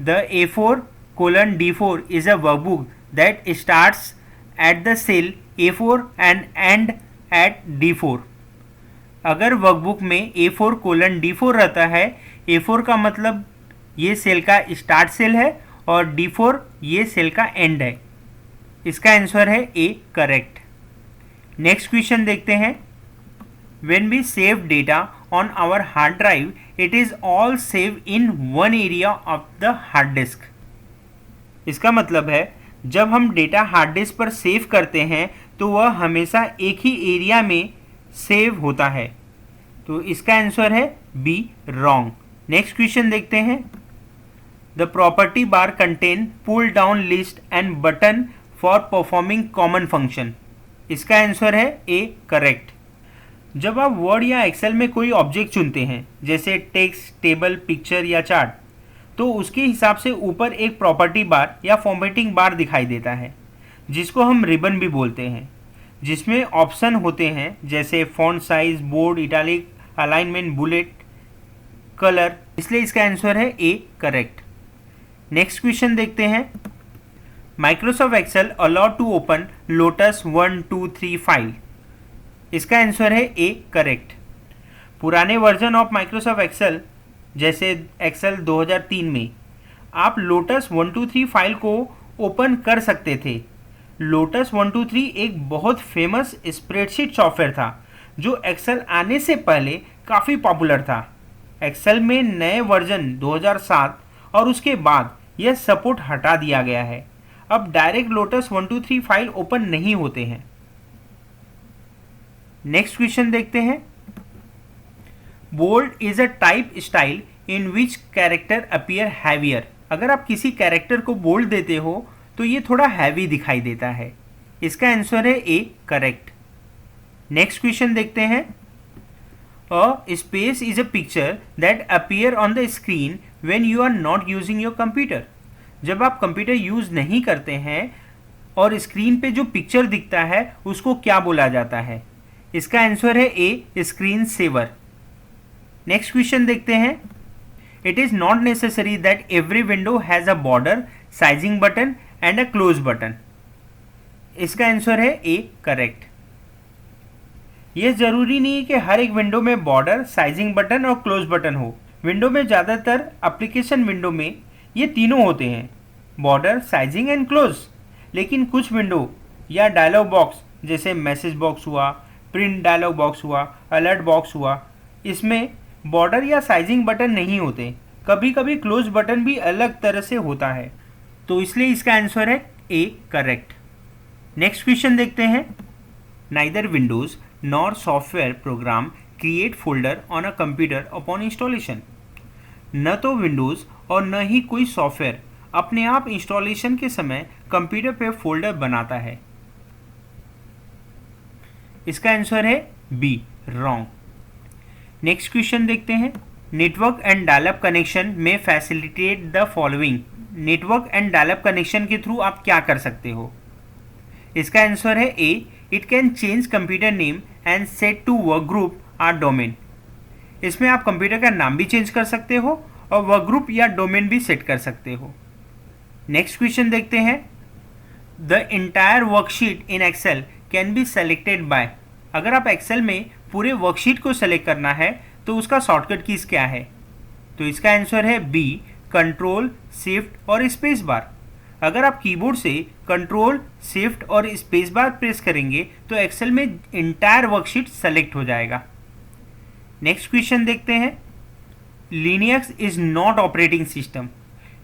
A: The A4:D4 is a workbook that starts at the cell A4 and end at D4। अगर वर्कबुक में A4:D4 रहता है, A4 का मतलब ये सेल का स्टार्ट सेल है और D4 ये सेल का एंड है। इसका आंसर है ए, करेक्ट। नेक्स्ट क्वेश्चन देखते हैं। When we save data on our hard drive, it is all saved in one area of the hard disk. इसका मतलब है जब हम डेटा हार्ड डिस्क पर सेव करते हैं तो वह हमेशा एक ही एरिया में सेव होता है। तो इसका आंसर है बी, रॉन्ग। नेक्स्ट क्वेश्चन देखते हैं। The property bar contain pull down list and button for performing common function. इसका आंसर है ए, करेक्ट। जब आप वर्ड या एक्सेल में कोई ऑब्जेक्ट चुनते हैं, जैसे टेक्स्ट, टेबल, पिक्चर या चार्ट, तो उसके हिसाब से ऊपर एक प्रॉपर्टी बार या फॉर्मेटिंग बार दिखाई देता है, जिसको हम रिबन भी बोलते हैं, जिसमें ऑप्शन होते हैं जैसे font size, bold, italic, alignment, bullet, colour. इसलिए इसका आंसर है ए, करेक्ट। नेक्स्ट क्वेश्चन देखते हैं। Microsoft Excel allowed to open Lotus 1, 2, 3 file. इसका आंसर है ए, करेक्ट। पुराने वर्जन ऑफ माइक्रोसॉफ्ट एक्सेल जैसे एक्सेल 2003 में आप लोटस 123 फाइल को ओपन कर सकते थे। लोटस 123 एक बहुत फेमस स्प्रेडशीट सॉफ्टवेयर था जो एक्सेल आने से पहले काफ़ी पॉपुलर था। एक्सेल में नए वर्जन 2007 और उसके बाद यह सपोर्ट हटा दिया गया है। अब डायरेक्ट लोटस 123 फाइल ओपन नहीं होते हैं। नेक्स्ट क्वेश्चन देखते हैं। Bold is a type style in which character appear heavier. अगर आप किसी कैरेक्टर को बोल्ड देते हो तो ये थोड़ा हैवी दिखाई देता है। इसका आंसर है ए, करेक्ट। नेक्स्ट क्वेश्चन देखते हैं। A space is a picture that appear on the screen when you are not using your computer. जब आप कंप्यूटर यूज नहीं करते हैं और स्क्रीन पे जो पिक्चर दिखता है उसको क्या बोला जाता है? इसका आंसर है A, screen saver. Next question देखते हैं। It is not necessary that every window has a border, sizing button and a close button. इसका आंसर है ए, करेक्ट। यह जरूरी नहीं है कि हर एक विंडो में बॉर्डर, साइजिंग बटन और क्लोज बटन हो। विंडो में ज़्यादातर एप्लीकेशन विंडो में ये तीनों होते हैं, बॉर्डर, साइजिंग एंड क्लोज। लेकिन कुछ विंडो या डायलॉग बॉक्स जैसे मैसेज बॉक्स हुआ, प्रिंट डायलॉग बॉक्स हुआ, अलर्ट बॉक्स हुआ, इसमें बॉर्डर या साइजिंग बटन नहीं होते। कभी कभी क्लोज बटन भी अलग तरह से होता है। तो इसलिए इसका आंसर है ए, करेक्ट। नेक्स्ट क्वेश्चन देखते हैं। Neither Windows nor software program create folder on a computer upon installation. न तो विंडोज़ और न ही कोई सॉफ्टवेयर अपने आप इंस्टॉलेशन के समय कंप्यूटर पे फोल्डर बनाता है। इसका आंसर है बी, रॉन्ग। नेक्स्ट क्वेश्चन देखते हैं। Network and dialup connection may facilitate the following. Network and dialup connection के थ्रू आप क्या कर सकते हो? इसका आंसर है A, it can change computer name and set to workgroup or domain. इसमें आप कंप्यूटर का नाम भी चेंज कर सकते हो और वर्क ग्रुप या डोमेन भी सेट कर सकते हो। नेक्स्ट क्वेश्चन देखते हैं। The entire worksheet in Excel can be selected by. अगर आप एक्सेल में पूरे वर्कशीट को सेलेक्ट करना है तो उसका शॉर्टकट कीज क्या है? तो इसका आंसर है बी, कंट्रोल, शिफ्ट और स्पेस बार। अगर आप कीबोर्ड से कंट्रोल, शिफ्ट और स्पेस बार प्रेस करेंगे तो एक्सेल में इंटायर वर्कशीट सेलेक्ट हो जाएगा। नेक्स्ट क्वेश्चन देखते हैं। Linux is not operating system.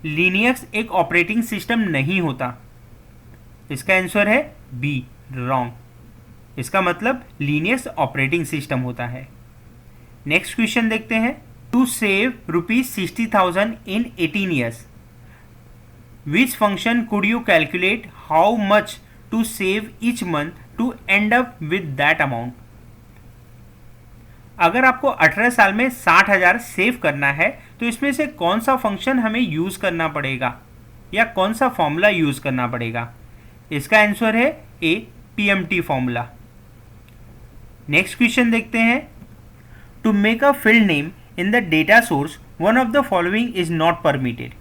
A: Linux एक ऑपरेटिंग सिस्टम नहीं होता। इसका आंसर है बी, रॉन्ग। इसका मतलब लिनक्स ऑपरेटिंग सिस्टम होता है। नेक्स्ट क्वेश्चन देखते हैं। To save ₹60,000 in 18 years, which function could you calculate how much to save each month to end up with that amount? अगर आपको 18 साल में 60,000 सेव करना है तो इसमें से कौन सा फंक्शन हमें यूज करना पड़ेगा या कौन सा फॉर्मूला यूज करना पड़ेगा? इसका आंसर है A, PMT formula. Next question देखते हैं। To make a field name in the data source one of the following is not permitted.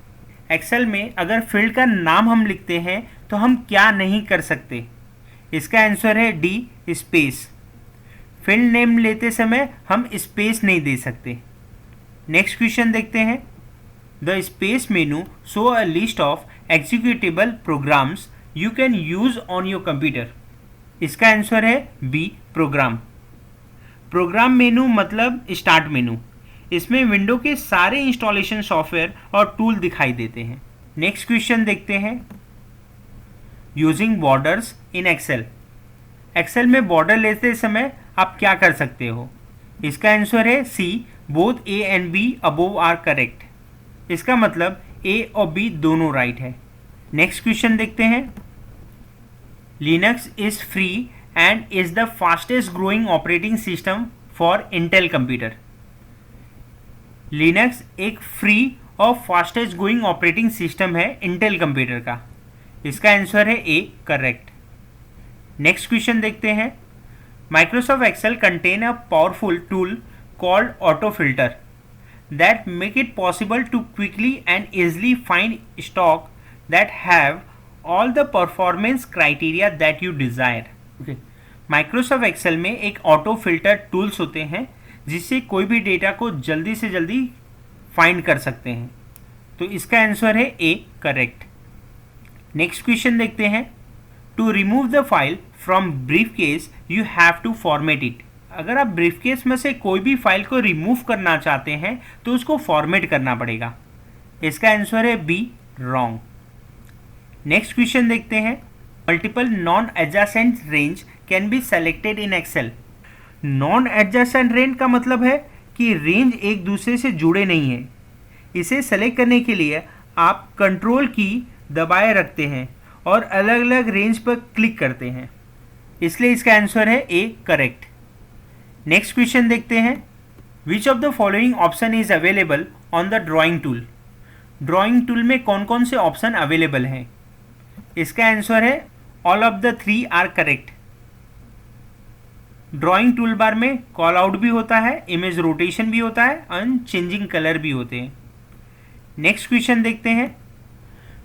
A: Excel में अगर फील्ड का नाम हम लिखते हैं तो हम क्या नहीं कर सकते? इसका आंसर है डी, स्पेस। फील्ड नेम लेते समय हम स्पेस नहीं दे सकते। नेक्स्ट क्वेश्चन देखते हैं। The space menu show a list of executable programs you can use on your computer. इसका आंसर है बी, प्रोग्राम। प्रोग्राम मेनू मतलब स्टार्ट मेनू। इसमें विंडो के सारे इंस्टॉलेशन सॉफ्टवेयर और टूल दिखाई देते हैं। नेक्स्ट क्वेश्चन देखते हैं। Using borders in Excel. Excel में बॉर्डर लेते समय आप क्या कर सकते हो? इसका आंसर है C, both A and B above are correct. इसका मतलब ए और बी दोनों राइट है। नेक्स्ट क्वेश्चन देखते हैं। Linux is free and is the fastest growing operating system for Intel computer. Linux एक फ्री और फास्टेस्ट ग्रोइंग ऑपरेटिंग सिस्टम है इंटेल कंप्यूटर का। इसका आंसर है ए, करेक्ट। नेक्स्ट क्वेश्चन देखते हैं। Microsoft Excel contain a powerful tool called autofilter that make it possible to quickly and easily find stock that have all the performance criteria that you desire. Microsoft Excel में एक auto filter tools होते हैं जिससे कोई भी data को जल्दी से जल्दी फाइंड कर सकते हैं। तो इसका आंसर है ए, करेक्ट। नेक्स्ट क्वेश्चन देखते हैं। To remove the file from briefcase you have to format it. अगर आप ब्रीफ केस में से कोई भी फाइल को रिमूव करना चाहते हैं तो उसको फॉर्मेट करना पड़ेगा। इसका आंसर है बी, रॉन्ग। नेक्स्ट क्वेश्चन देखते हैं। Multiple non adjacent range can be selected in Excel. Non adjacent range का मतलब है कि रेंज एक दूसरे से जुड़े नहीं है। इसे सेलेक्ट करने के लिए आप कंट्रोल की दबाए रखते हैं और अलग अलग रेंज पर क्लिक करते हैं, इसलिए इसका आंसर है ए, करेक्ट। नेक्स्ट क्वेश्चन देखते हैं। Which of the following option is available on the drawing tool. Drawing tool में कौन कौन से ऑप्शन अवेलेबल हैं? इसका आंसर है all of the 3 are correct. Drawing toolbar में कॉल आउट भी होता है, इमेज रोटेशन भी होता है और चेंजिंग कलर भी होते हैं। नेक्स्ट क्वेश्चन देखते हैं।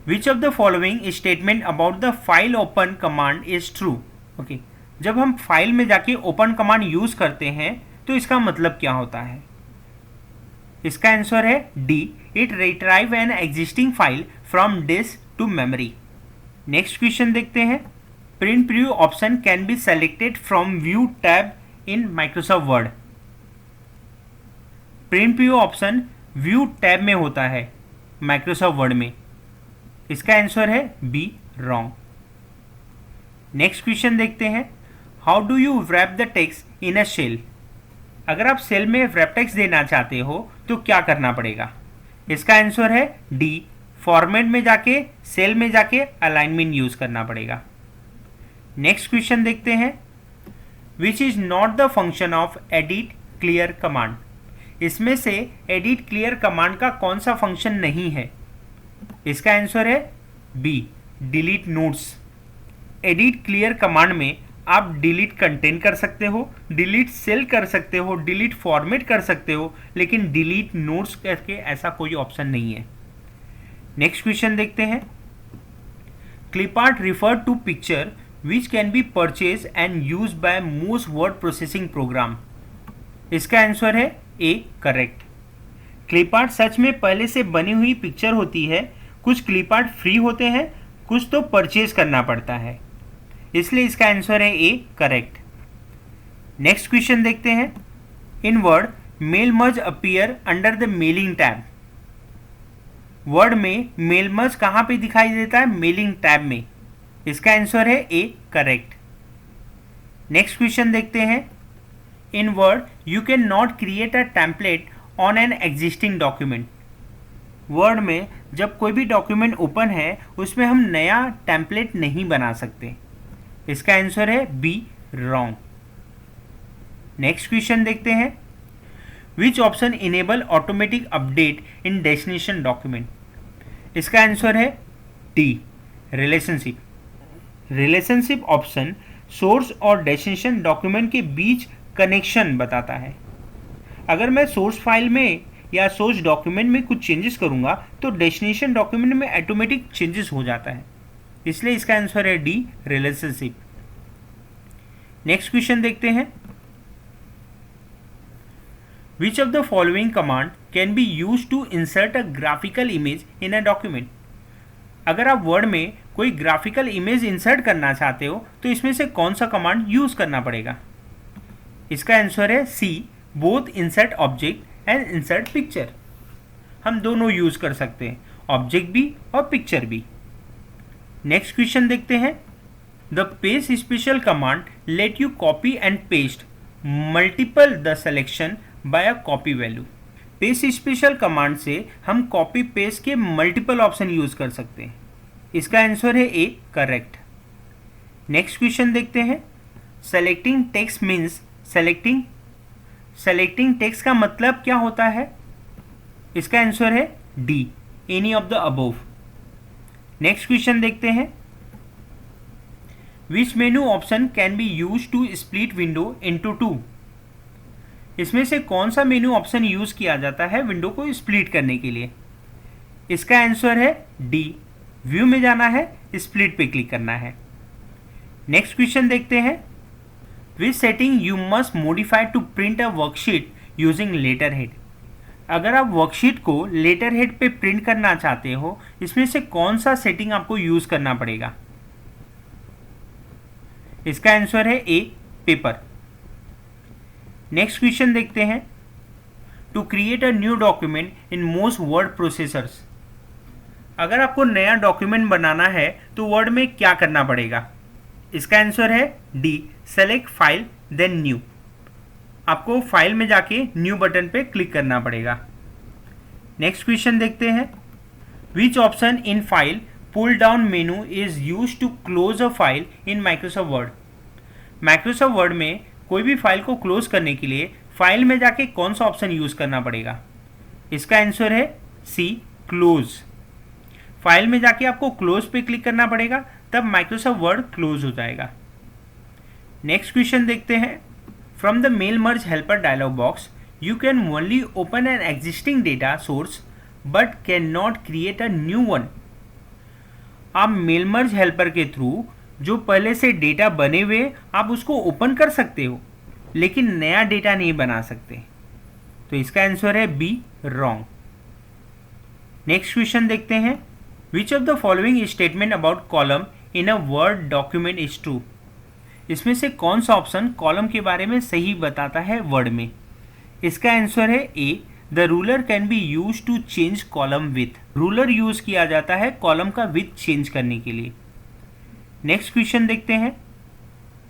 A: Which of the following statement about the file open command is true. Okay, जब हम फाइल में जाके ओपन कमांड यूज करते हैं तो इसका मतलब क्या होता है? इसका आंसर है D, it retrieve an existing file from disk to memory. Next question देखते हैं। Print preview option can be selected from view tab in Microsoft Word. Print preview option view tab में होता है माइक्रोसॉफ्ट वर्ड में। इसका answer है B, wrong. Next question देखते हैं। How do you wrap the text in a cell. अगर आप सेल में wrap टेक्स्ट देना चाहते हो तो क्या करना पड़ेगा? इसका आंसर है डी, फॉर्मेट में जाके सेल में जाके अलाइनमेंट यूज करना पड़ेगा। नेक्स्ट क्वेश्चन देखते हैं। Which is not the function of edit clear command. इसमें से एडिट क्लियर कमांड का कौन सा फंक्शन नहीं है? इसका आंसर है B, delete notes. Edit clear command में आप डिलीट कंटेंट कर सकते हो, डिलीट सेल कर सकते हो, डिलीट फॉर्मेट कर सकते हो, लेकिन डिलीट नोट्स करके ऐसा कोई ऑप्शन नहीं है। नेक्स्ट क्वेश्चन देखते हैं। Clip art refer to picture which can be purchase and use by most word processing program. इसका आंसर है ए करेक्ट। क्लिप आर्ट सच में पहले से बनी हुई पिक्चर होती है, कुछ क्लिप आर्ट फ्री होते हैं, कुछ तो परचेज करना पड़ता है, इसलिए इसका आंसर है ए करेक्ट। नेक्स्ट क्वेश्चन देखते हैं। In Word mail merge appear under the mailing tab. Word में मेल मर्ज कहाँ पे दिखाई देता है? मेलिंग टैब में। इसका आंसर है ए करेक्ट। नेक्स्ट क्वेश्चन देखते हैं। In Word you can not create a template on an existing document. Word में जब कोई भी डॉक्यूमेंट ओपन है उसमें हम नया टेम्पलेट नहीं बना सकते। इसका आंसर है बी रॉन्ग। नेक्स्ट क्वेश्चन देखते हैं। Which option enable automatic update in destination document. इसका आंसर है D relationship. Relationship option source और डेस्टिनेशन डॉक्यूमेंट के बीच कनेक्शन बताता है। अगर मैं सोर्स फाइल में या सोर्स डॉक्यूमेंट में कुछ चेंजेस करूंगा तो डेस्टिनेशन डॉक्यूमेंट में ऑटोमेटिक चेंजेस हो जाता है, इसलिए इसका आंसर है डी रिलेशनशिप। नेक्स्ट क्वेश्चन देखते हैं। Which of the following command can be used to insert a graphical image in a document? अगर आप वर्ड में कोई ग्राफिकल इमेज इंसर्ट करना चाहते हो तो इसमें से कौन सा कमांड यूज करना पड़ेगा? इसका आंसर है C both insert object and insert picture. हम दोनों यूज कर सकते हैं, ऑब्जेक्ट भी और पिक्चर भी। नेक्स्ट क्वेश्चन देखते हैं। The paste special command let you copy and paste multiple the selection bye a copy value. Paste special command से हम कॉपी पेस्ट के मल्टीपल ऑप्शन यूज कर सकते हैं। इसका आंसर है ए करेक्ट। नेक्स्ट क्वेश्चन देखते हैं। Selecting text means selecting text का मतलब क्या होता है? इसका आंसर है D any of the above. Next question देखते हैं। Which menu option can be use to split window into two. इसमें से कौन सा मेनू ऑप्शन यूज किया जाता है विंडो को स्प्लिट करने के लिए? इसका आंसर है डी व्यू में जाना है, स्प्लिट पे क्लिक करना है। नेक्स्ट क्वेश्चन देखते हैं। Which setting you must modify to print a worksheet using letterhead. अगर आप वर्कशीट को लेटर हेड पे प्रिंट करना चाहते हो, इसमें से कौन सा सेटिंग आपको यूज करना पड़ेगा? इसका आंसर है ए पेपर। नेक्स्ट क्वेश्चन देखते हैं। To create a new document in most word processors. अगर आपको नया डॉक्यूमेंट बनाना है तो वर्ड में क्या करना पड़ेगा? इसका आंसर है D select file then new. आपको फाइल में जाके न्यू बटन पे क्लिक करना पड़ेगा। नेक्स्ट क्वेश्चन देखते हैं। Which option in file pull down menu is use to close a file in Microsoft Word. Microsoft Word में कोई भी फाइल को क्लोज करने के लिए फाइल में जाके कौन सा ऑप्शन यूज करना पड़ेगा? इसका आंसर है सी क्लोज। फाइल में जाके आपको क्लोज पे क्लिक करना पड़ेगा, तब माइक्रोसॉफ्ट वर्ड क्लोज हो जाएगा। नेक्स्ट क्वेश्चन देखते हैं। From the mail merge helper dialog box you can only open an existing data source but can not create a new one. आप मेल मर्ज हेल्पर के through जो पहले से data बने हुए आप उसको ओपन कर सकते हो, लेकिन नया डेटा नहीं बना सकते, तो इसका आंसर है बी रॉन्ग। नेक्स्ट क्वेश्चन देखते हैं। Which of the following statement about column in a word document is true. इसमें से कौन सा ऑप्शन कॉलम के बारे में सही बताता है वर्ड में? इसका आंसर है A the ruler can be use to change column width. Ruler use किया जाता है कॉलम का विथ चेंज करने के लिए। नेक्स्ट क्वेश्चन देखते हैं।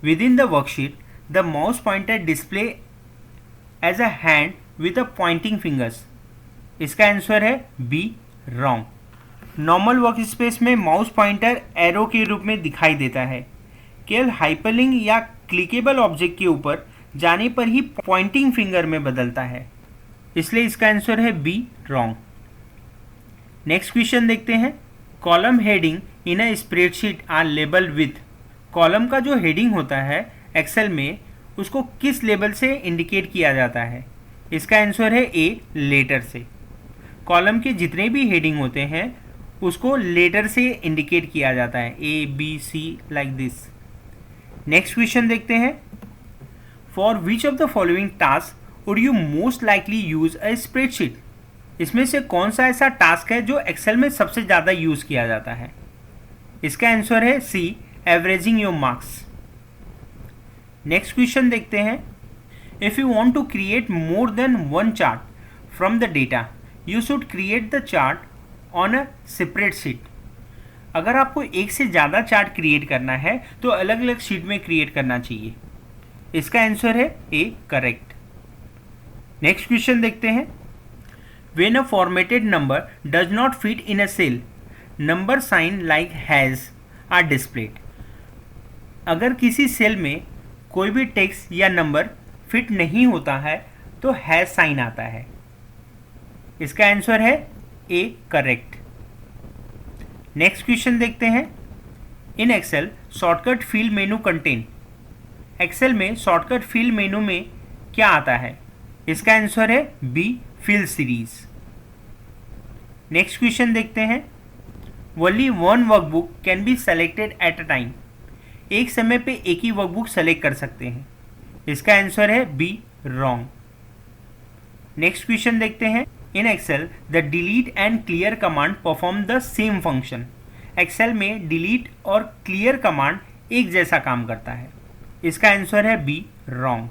A: Within the worksheet the mouse pointer display as a hand with a pointing fingers. इसका आंसर है B wrong. Normal workspace में माउस पॉइंटर एरो के रूप में दिखाई देता है, केवल हाइपरलिंक या क्लिकेबल ऑब्जेक्ट के ऊपर जाने पर ही पॉइंटिंग फिंगर में बदलता है, इसलिए इसका आंसर है बी रॉन्ग। नेक्स्ट क्वेश्चन देखते हैं। Column heading in a spreadsheet are label with. Column का जो हेडिंग होता है एक्सेल में उसको किस लेबल से इंडिकेट किया जाता है? इसका आंसर है ए लेटर से। कॉलम के जितने भी हेडिंग होते हैं उसको लेटर से इंडिकेट किया जाता है, A B C like this. Next question देखते हैं। For which of the following task would you most likely use a spreadsheet? इसमें से कौन सा ऐसा टास्क है जो एक्सेल में सबसे ज़्यादा यूज़ किया जाता है? इसका आंसर है C, averaging your marks. Next question देखते हैं। If you want to create more than one chart from the data, you should create the chart on a separate sheet. अगर आपको एक से ज़्यादा चार्ट क्रिएट करना है तो अलग अलग शीट में क्रिएट करना चाहिए। इसका आंसर है ए, करेक्ट। नेक्स्ट क्वेश्चन देखते हैं। When a formatted number does not fit in a cell, number sign like has are displayed. अगर किसी सेल में कोई भी टेक्स्ट या नंबर फिट नहीं होता है तो हैज साइन आता है। इसका आंसर है ए, करेक्ट। नेक्स्ट क्वेश्चन देखते हैं। In Excel shortcut field menu contain. Excel में शॉर्टकट फील्ड मेनू में क्या आता है? इसका आंसर है B, fill series. Next question देखते हैं। Only one workbook can be selected at a time. एक समय पे एक ही वर्कबुक सेलेक्ट कर सकते हैं। इसका आंसर है बी, रॉन्ग। नेक्स्ट क्वेश्चन देखते हैं। In Excel the delete and clear command perform the same function. Excel में डिलीट और क्लियर कमांड एक जैसा काम करता है। इसका आंसर है बी, रॉन्ग।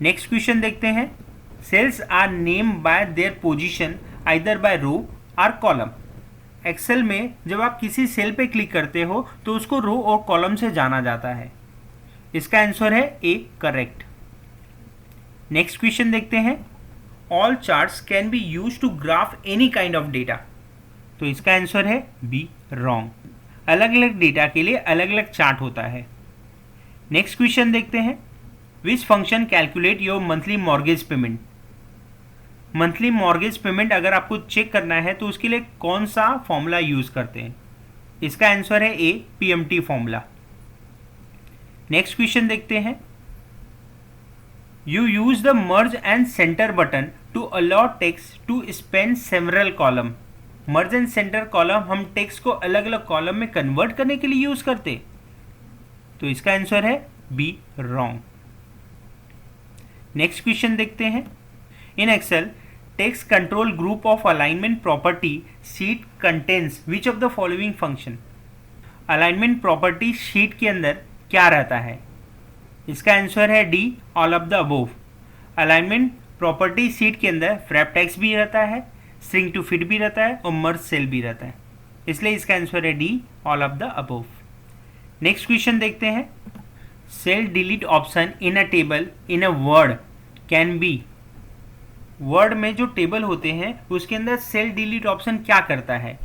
A: नेक्स्ट क्वेश्चन देखते हैं। Cells are name by their position either by row or column. Excel में जब आप किसी सेल पे क्लिक करते हो तो उसको रो और कॉलम से जाना जाता है। इसका आंसर है ए, करेक्ट। नेक्स्ट क्वेश्चन देखते हैं। All charts can be use to graph any kind of data. तो इसका आंसर है बी, रॉन्ग। अलग अलग डेटा के लिए अलग अलग चार्ट होता है। नेक्स्ट क्वेश्चन देखते हैं। Which function calculate your monthly mortgage payment. Monthly mortgage payment अगर आपको चेक करना है तो उसके लिए कौन सा फॉर्मूला यूज करते हैं? इसका आंसर है A, PMT formula. Next question देखते हैं। You use the merge and center button to allow text to span several column. Merge and center column हम टेक्स्ट को अलग अलग कॉलम में कन्वर्ट करने के लिए यूज करते। तो इसका आंसर है बी, रॉन्ग। नेक्स्ट क्वेश्चन देखते हैं। In excel text control group of alignment property sheet contains which of the following function. Alignment property sheet के अंदर क्या रहता है? इसका आंसर है D, all of the above. Alignment property sheet के अंदर फ्रैप टेक्स्ट भी रहता है, स्ट्रिंग टू फिट भी रहता है और मर्ज सेल भी रहता है। इसलिए इसका आंसर है D, all of the above. Next question देखते हैं। Cell delete option in a table in a word can be. Word में जो टेबल होते हैं उसके अंदर सेल डिलीट ऑप्शन क्या करता है?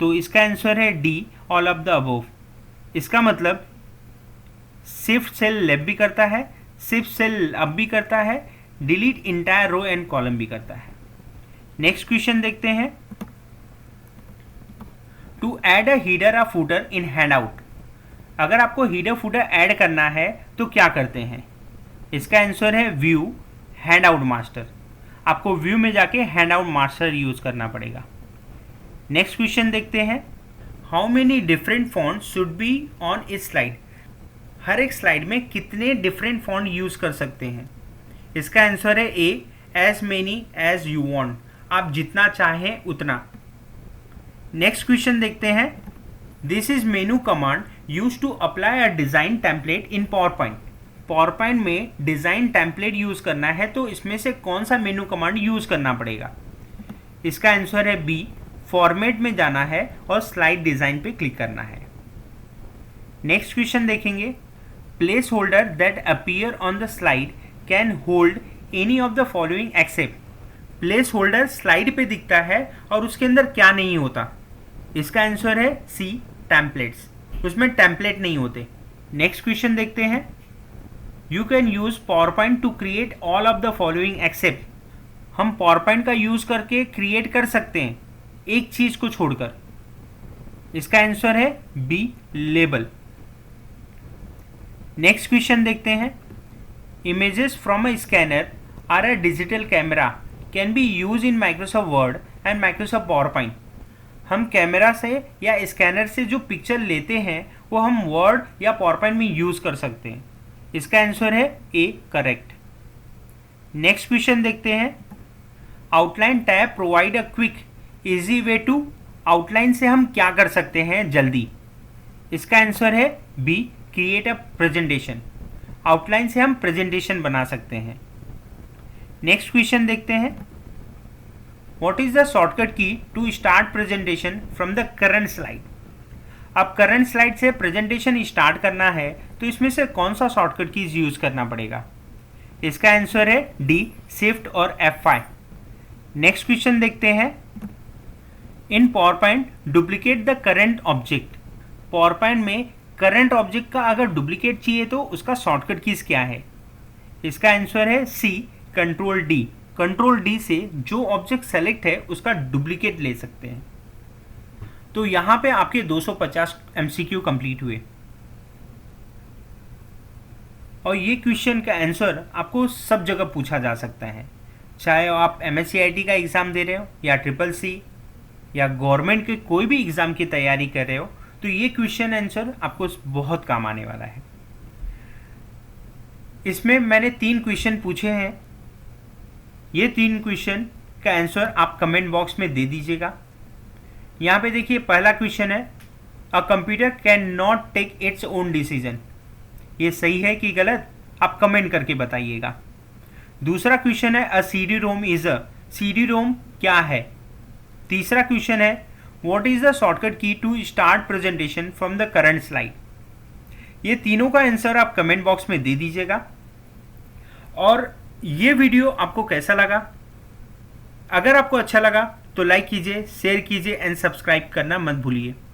A: तो इसका आंसर है D, all of the above. इसका मतलब शिफ्ट सेल लेफ्ट भी करता है, शिफ्ट सेल अप भी करता है, delete entire row and column भी करता है। नेक्स्ट क्वेश्चन देखते हैं। टू ऐड अ हीडर और फुटर इन हैंडआउट। अगर आपको हीडर फुटर ऐड करना है तो क्या करते हैं? इसका आंसर है व्यू, हैंडआउट मास्टर। आपको व्यू में जाके हैंडआउट मास्टर यूज करना पड़ेगा। नेक्स्ट क्वेश्चन देखते हैं। How many different font should be on a slide. हर एक स्लाइड में कितने डिफरेंट फॉन्ट यूज कर सकते हैं? इसका आंसर है A, as many as you want. आप जितना चाहें उतना। नेक्स्ट क्वेश्चन देखते हैं। This is menu command use to apply a design template in PowerPoint. PowerPoint में डिजाइन टेम्पलेट यूज करना है तो इसमें से कौन सा मेनू कमांड यूज करना पड़ेगा? इसका आंसर है बी, फॉर्मेट में जाना है और स्लाइड डिजाइन पे क्लिक करना है। नेक्स्ट क्वेश्चन देखेंगे। Place holder that appear on the slide can hold any of the following accept. Place holder slide पे दिखता है और उसके अंदर क्या नहीं होता? इसका आंसर है सी, टेम्पलेट्स। उसमें टेम्पलेट नहीं होते। नेक्स्ट क्वेश्चन देखते हैं। You can use PowerPoint to create all of the following except. हम पावरपॉइंट का यूज करके क्रिएट कर सकते हैं एक चीज को छोड़कर। इसका आंसर है बी, लेबल। नेक्स्ट क्वेश्चन देखते हैं। Images from a scanner or a digital camera can be use in Microsoft Word and Microsoft PowerPoint. हम कैमरा से या स्कैनर से जो पिक्चर लेते हैं वो हम वर्ड या पावरपॉइंट में यूज कर सकते हैं। इसका आंसर है ए, करेक्ट। नेक्स्ट क्वेश्चन देखते हैं। Outline tab provide a quick easy way to, outline से हम क्या कर सकते हैं जल्दी? इसका आंसर है B, create a presentation. Outline से हम प्रेजेंटेशन बना सकते हैं। नेक्स्ट क्वेश्चन देखते हैं। What is the shortcut key to start presentation from the current slide? अब करंट स्लाइड से प्रेजेंटेशन स्टार्ट करना है तो इसमें से कौन सा शॉर्टकट कीज यूज करना पड़ेगा? इसका आंसर है डी, शिफ्ट और F5। नेक्स्ट क्वेश्चन देखते हैं। In PowerPoint duplicate the current object. PowerPoint में करंट ऑब्जेक्ट का अगर डुप्लीकेट चाहिए तो उसका शॉर्टकट कीज क्या है? इसका आंसर है C, control D. Control D से जो ऑब्जेक्ट सेलेक्ट है उसका डुप्लीकेट ले सकते हैं। तो यहाँ पे आपके 250 MCQ कंप्लीट हुए और ये क्वेश्चन का आंसर आपको सब जगह पूछा जा सकता है, चाहे आप MSc-IT का एग्ज़ाम दे रहे हो या CCC या गवर्नमेंट के कोई भी एग्ज़ाम की तैयारी कर रहे हो, तो ये क्वेश्चन आंसर आपको बहुत काम आने वाला है। इसमें मैंने 3 क्वेश्चन पूछे हैं। ये 3 क्वेश्चन का आंसर आप कमेंट बॉक्स में दे दीजिएगा। यहाँ पे देखिए, पहला क्वेश्चन है a computer can not take its own decision. ये सही है कि गलत? आप कमेंट करके बताइएगा। दूसरा क्वेश्चन है a CD ROM is a, CD ROM क्या है? तीसरा क्वेश्चन है what is the shortcut key to start presentation from the current slide. ये तीनों का आंसर आप कमेंट बॉक्स में दे दीजिएगा। और ये वीडियो आपको कैसा लगा? अगर आपको अच्छा लगा तो लाइक कीजिए, शेयर कीजिए एंड सब्सक्राइब करना मत भूलिए।